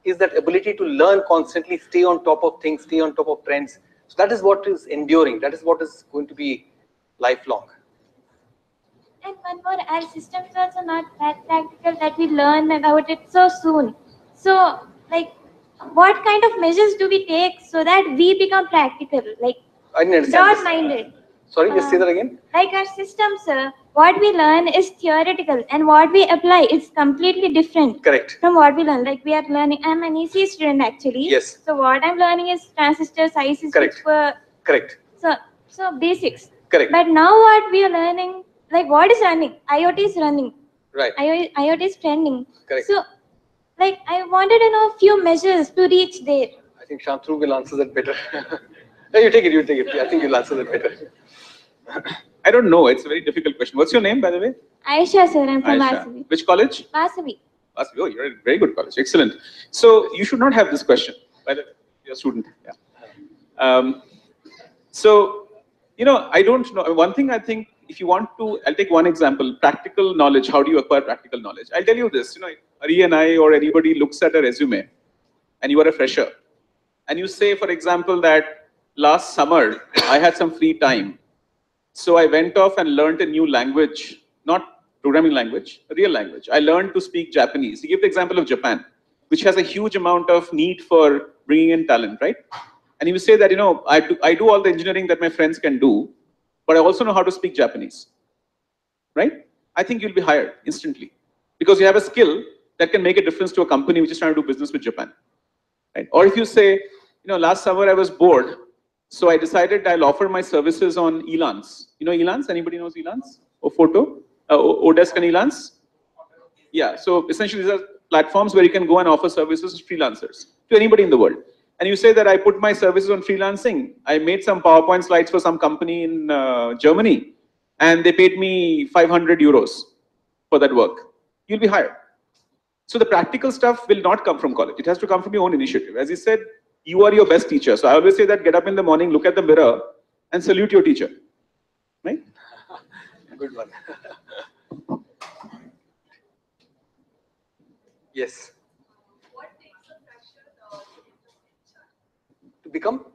is that ability to learn constantly, stay on top of things, stay on top of trends. So that is what is enduring. That is what is going to be lifelong. And one more, our systems are also not that practical that we learn about it so soon. So, like, what kind of measures do we take so that we become practical? Like, I didn't understand. broad-minded. Sorry, just say that again. Like our systems, what we learn is theoretical, and what we apply is completely different. Correct. From what we learn. Like we are learning, I'm an EC student actually. Yes. So what I'm learning is transistors, ICs. Correct. Correct. So basics. Correct. But now what we are learning, like what is running? IoT is running. Right. IoT is trending. Correct. So, like I wanted to know a few measures to reach there. I think Shantanu will answer that better. No, you take it. You take it. I think you'll answer that better. I don't know. It's a very difficult question. What's your name, by the way? Aisha, sir. I'm from Aisha. Vasavi. Which college? Vasavi. Vasavi. Oh, you're at a very good college. Excellent. So you should not have this question. By the way, you're a student. Yeah. So, I don't know. One thing I think, if you want to, I'll take one example. Practical knowledge. How do you acquire practical knowledge? I'll tell you this. Ari and I or anybody looks at a resume, and you are a fresher, and you say, for example, that last summer I had some free time. So I went off and learned a new language, not programming language, a real language. I learned to speak Japanese. He gave the example of Japan, which has a huge amount of need for bringing in talent, right? And he would say that, I do all the engineering that my friends can do, but I also know how to speak Japanese, right? I think you'll be hired instantly because you have a skill that can make a difference to a company which is trying to do business with Japan, right? Or if you say, last summer I was bored, So I decided I'll offer my services on Elance. You know Elance? Anybody knows Elance? Or Photo? Odesk and Elance? Yeah, so essentially these are platforms where you can go and offer services to freelancers, to anybody in the world. And you say that I put my services on freelancing. I made some PowerPoint slides for some company in Germany, and they paid me 500 euros for that work. You'll be hired. So the practical stuff will not come from college. It has to come from your own initiative. As he said, you are your best teacher. So I always say that get up in the morning, look at the mirror, and salute your teacher. Right? Good one. Yes. What takes a fresher To become?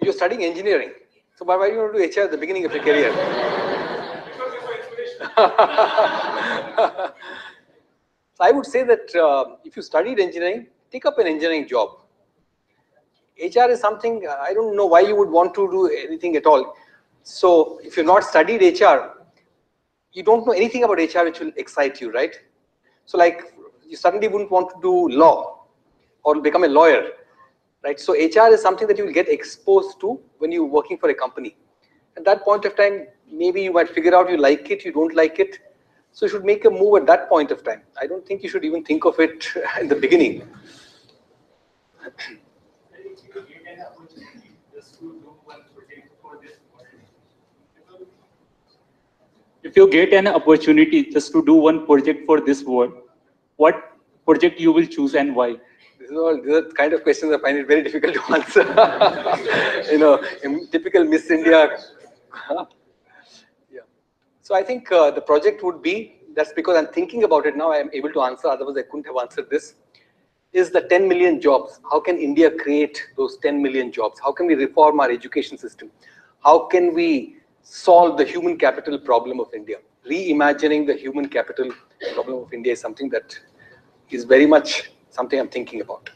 You're studying engineering. So why do you want to do HR at the beginning of your career? So I would say that if you studied engineering, take up an engineering job. HR is something, I don't know why you would want to do anything at all. So if you've not studied HR, you don't know anything about HR which will excite you, right? So like you suddenly wouldn't want to do law or become a lawyer, right? So HR is something that you will get exposed to when you're working for a company. At that point of time, maybe you might figure out you like it, you don't like it. So you should make a move at that point of time. I don't think you should even think of it in the beginning. If you get an opportunity just to do one project for this world, what project you will choose and why? These are the kind of questions I find it very difficult to answer. You know, in typical Miss India. Yeah. So I think the project would be, that's because I'm thinking about it now, I'm able to answer, otherwise I couldn't have answered this, is the 10 million jobs. How can India create those 10 million jobs? How can we reform our education system? How can we solve the human capital problem of India? Reimagining the human capital problem of India is something that is very much something I'm thinking about.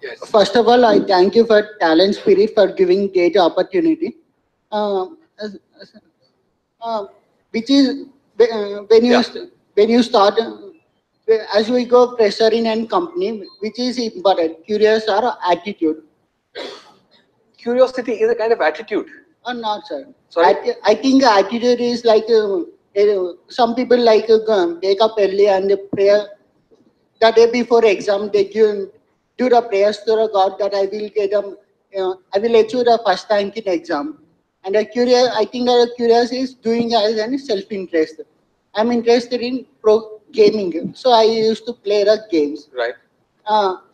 Yes. First of all, I thank you for TalentSprint for giving data opportunity. Which is when you start, as we go fresher in any company, which is important, curious or attitude? Curiosity is a kind of attitude. Not, sir. Sorry? I think attitude is like some people like wake up early and pray. The day before exam, they do the prayers to the God that I will get I will achieve the first rank in exam. And I think that curious is doing as an self-interest. I'm interested in gaming, so I used to play the games. Right.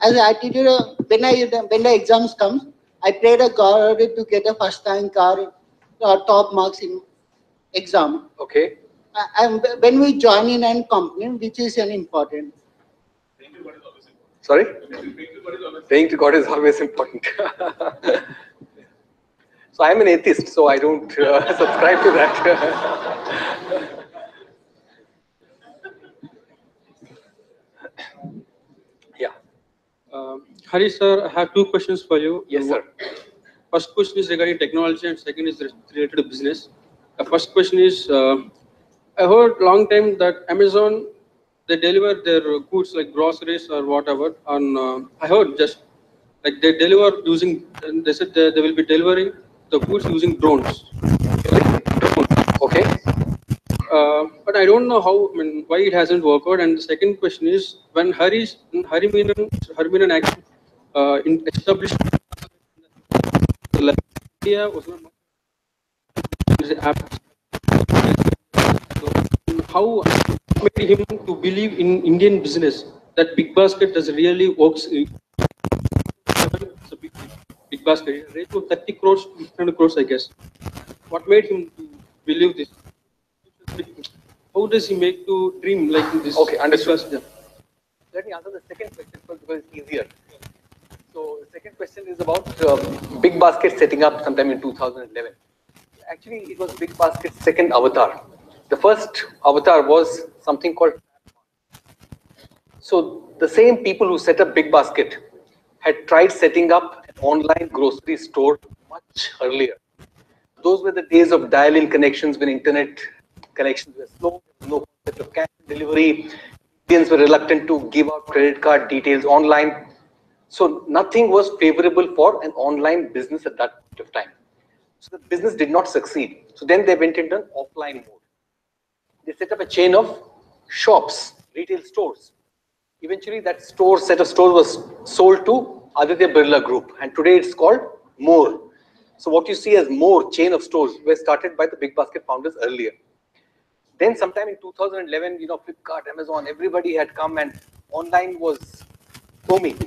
As an attitude, when the exams comes, I pray the God to get a first rank or top marks in exam. Okay. When we join in a company, which is an important. Sorry? Praying to God is always important. So I'm an atheist, so I don't subscribe to that. Yeah. Hari sir, I have two questions for you. Yes, sir. First question is regarding technology and second is related to business. The first question is, I heard long time that Amazon, they deliver their goods like groceries or whatever on, I heard just like they deliver using, they said they will be delivering the goods using drones. Okay. But I don't know how, why it hasn't worked out. And the second question is, when Harminan actually established India was not how made him to believe in Indian business that BigBasket does really works. It's a big basket, raised to 30 crores, 100 crores, I guess. What made him to believe this? How does he make to dream like this? Okay, understood. Let me answer the second question first because it's easier. So the second question is about BigBasket setting up sometime in 2011. Actually, it was BigBasket's second avatar. The first avatar was something called. So the same people who set up BigBasket had tried setting up an online grocery store much earlier. Those were the days of dial-in connections when internet connections were slow, there was no concept of cash delivery, Indians were reluctant to give out credit card details online. So nothing was favorable for an online business at that point of time. So the business did not succeed. So then they went into an offline mode. They set up a chain of shops, retail stores. Eventually that set of stores was sold to Aditya Birla Group, and today it's called More. So what you see as More chain of stores were started by the BigBasket founders earlier. Then sometime in 2011, Flipkart, Amazon, everybody had come and online was booming.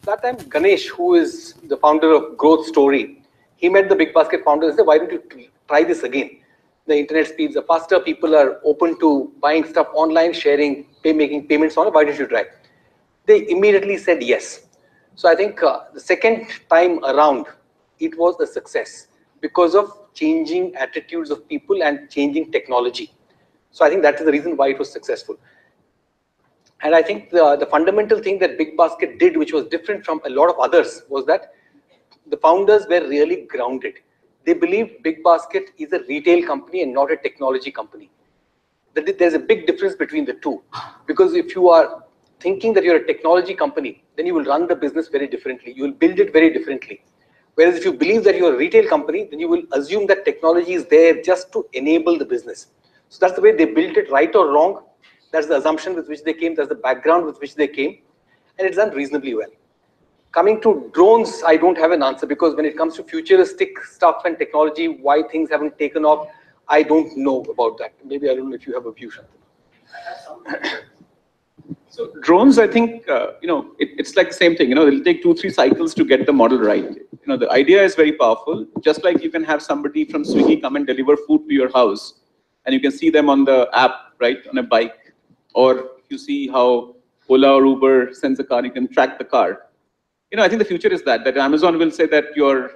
That time Ganesh, who is the founder of Growth Story, he met the BigBasket founders and said, why don't you try this again? The internet speeds are faster, people are open to buying stuff online, sharing, making payments on it, why don't you try? They immediately said yes. So I think the second time around, it was a success because of changing attitudes of people and changing technology. So I think that is the reason why it was successful. And I think the fundamental thing that BigBasket did, which was different from a lot of others, was that the founders were really grounded. They believed BigBasket is a retail company and not a technology company. There's a big difference between the two. Because if you are thinking that you're a technology company, then you will run the business very differently. You will build it very differently. Whereas if you believe that you're a retail company, then you will assume that technology is there just to enable the business. So that's the way they built it, right or wrong. That's the assumption with which they came. That's the background with which they came. And it's done reasonably well. Coming to drones, I don't have an answer because when it comes to futuristic stuff and technology, why things haven't taken off, I don't know about that. Maybe I don't know if you have a view, Shantanu. So drones, I think, it's like the same thing. It'll take 2-3 cycles to get the model right. The idea is very powerful. Just like you can have somebody from Swiggy come and deliver food to your house, and you can see them on the app, right, on a bike. Or you see how Ola or Uber sends a car, you can track the car. I think the future is that Amazon will say that your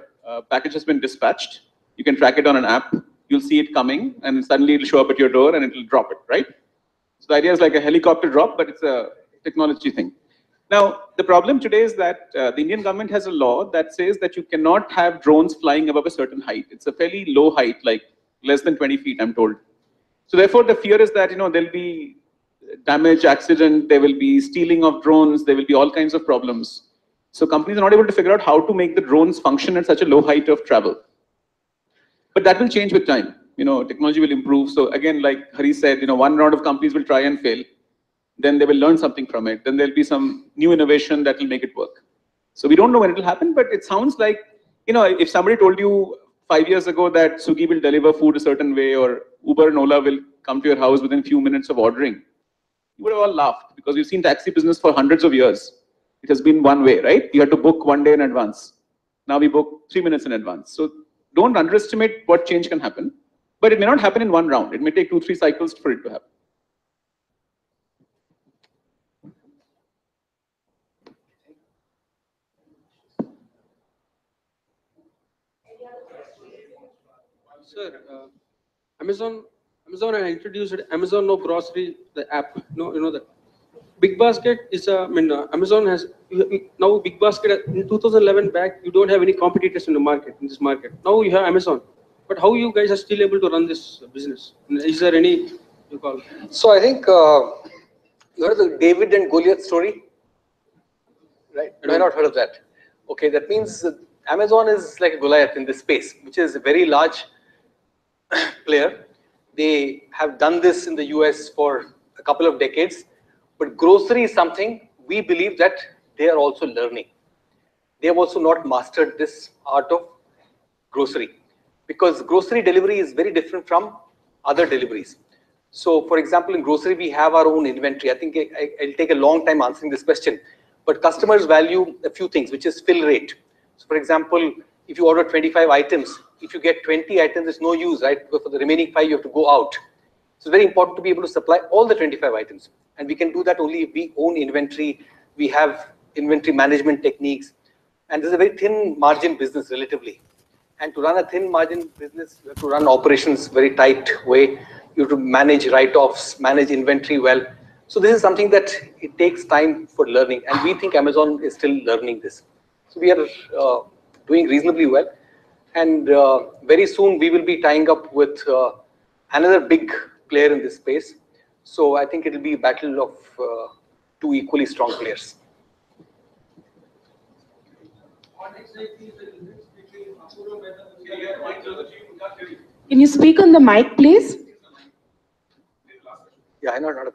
package has been dispatched. You can track it on an app. You'll see it coming, and suddenly it'll show up at your door, and it'll drop it, right? So the idea is like a helicopter drop, but it's a technology thing. Now, the problem today is that the Indian government has a law that says that you cannot have drones flying above a certain height. It's a fairly low height, like less than 20 feet, I'm told. So therefore, the fear is that there'll be damage, accident, there will be stealing of drones, there will be all kinds of problems. So companies are not able to figure out how to make the drones function at such a low height of travel. But that will change with time. Technology will improve. So again, like Hari said, one round of companies will try and fail. Then they will learn something from it. Then there'll be some new innovation that will make it work. So we don't know when it will happen, but it sounds like, if somebody told you 5 years ago that Swiggy will deliver food a certain way or Uber and Ola will come to your house within a few minutes of ordering, you would have all laughed because we've seen taxi business for hundreds of years. It has been one way, right? You had to book 1 day in advance. Now we book 3 minutes in advance. So don't underestimate what change can happen. But it may not happen in one round. It may take 2-3 cycles for it to happen. Sir, Amazon has introduced Amazon No Grocery, the app. You know that. BigBasket is Amazon has now BigBasket in 2011 back. You don't have any competitors in this market. Now you have Amazon, but how you guys are still able to run this business? Is there any you call? So I think you heard the David and Goliath story, right? You have not heard of that. Okay, that means Amazon is like a Goliath in this space, which is a very large player. They have done this in the US for a couple of decades. But grocery is something we believe that they are also learning. They have also not mastered this art of grocery because grocery delivery is very different from other deliveries. So for example, in grocery, we have our own inventory. I think I'll take a long time answering this question, but customers value a few things, which is fill rate. So for example, if you order 25 items, if you get 20 items, it's no use, right? Because for the remaining 5, you have to go out. So it's very important to be able to supply all the 25 items. And we can do that only if we own inventory, we have inventory management techniques. And this is a very thin margin business relatively. And to run a thin margin business, you have to run operations very tight way. You have to manage write-offs, manage inventory well. So this is something that it takes time for learning, and we think Amazon is still learning this. So we are doing reasonably well, and very soon we will be tying up with another big player in this space. So I think it will be a battle of two equally strong players. Can you speak on the mic, please? Yeah, I know. Not a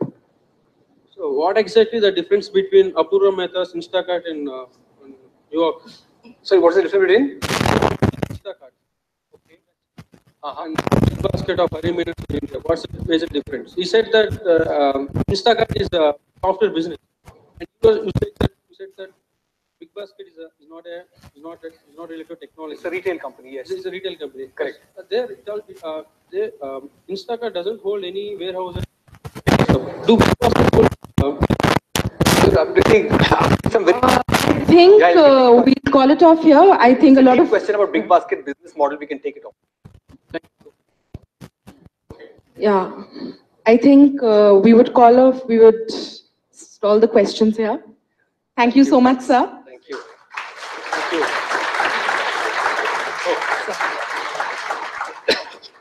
So what exactly the difference between Apurva Mehta's Instacart in New York? Sorry, what's the difference between Instacart, okay, and BigBasket of Hari Menon in India? What's the major difference? He said that Instacart is a software business, and you said that BigBasket is not related to technology. It's a retail company, yes. It's a retail company. Correct. Instacart doesn't hold any warehouses. Do BigBasket hold? I think we'll call it off here. I think a lot of question about BigBasket business model, we can take it off. Yeah, I think we would stall the questions here. Thank you so much, sir. Thank you. Thank you.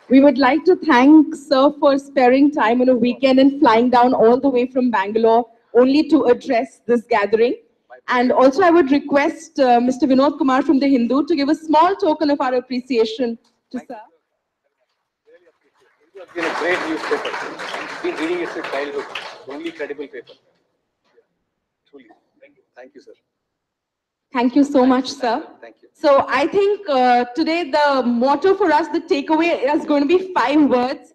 We would like to thank sir for sparing time on a weekend and flying down all the way from Bangalore only to address this gathering. And also I would request Mr. Vinod Kumar from The Hindu to give a small token of our appreciation to sir. You have been a great newspaper. I've been reading it since childhood. Only credible paper. Truly. Thank you, sir. Thank you so much, sir. Thank you. So I think today the motto for us, the takeaway is going to be 5 words: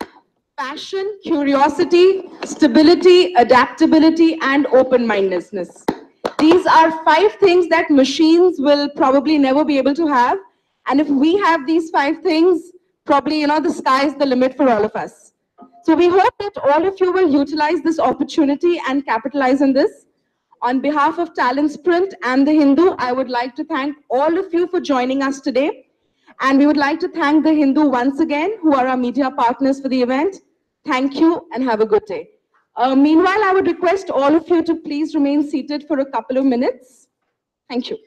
passion, curiosity, stability, adaptability, and open-mindedness. These are 5 things that machines will probably never be able to have. And if we have these 5 things, probably, the sky is the limit for all of us. So we hope that all of you will utilize this opportunity and capitalize on this. On behalf of TalentSprint and The Hindu, I would like to thank all of you for joining us today. And we would like to thank The Hindu once again, who are our media partners for the event. Thank you and have a good day. Meanwhile, I would request all of you to please remain seated for a couple of minutes. Thank you.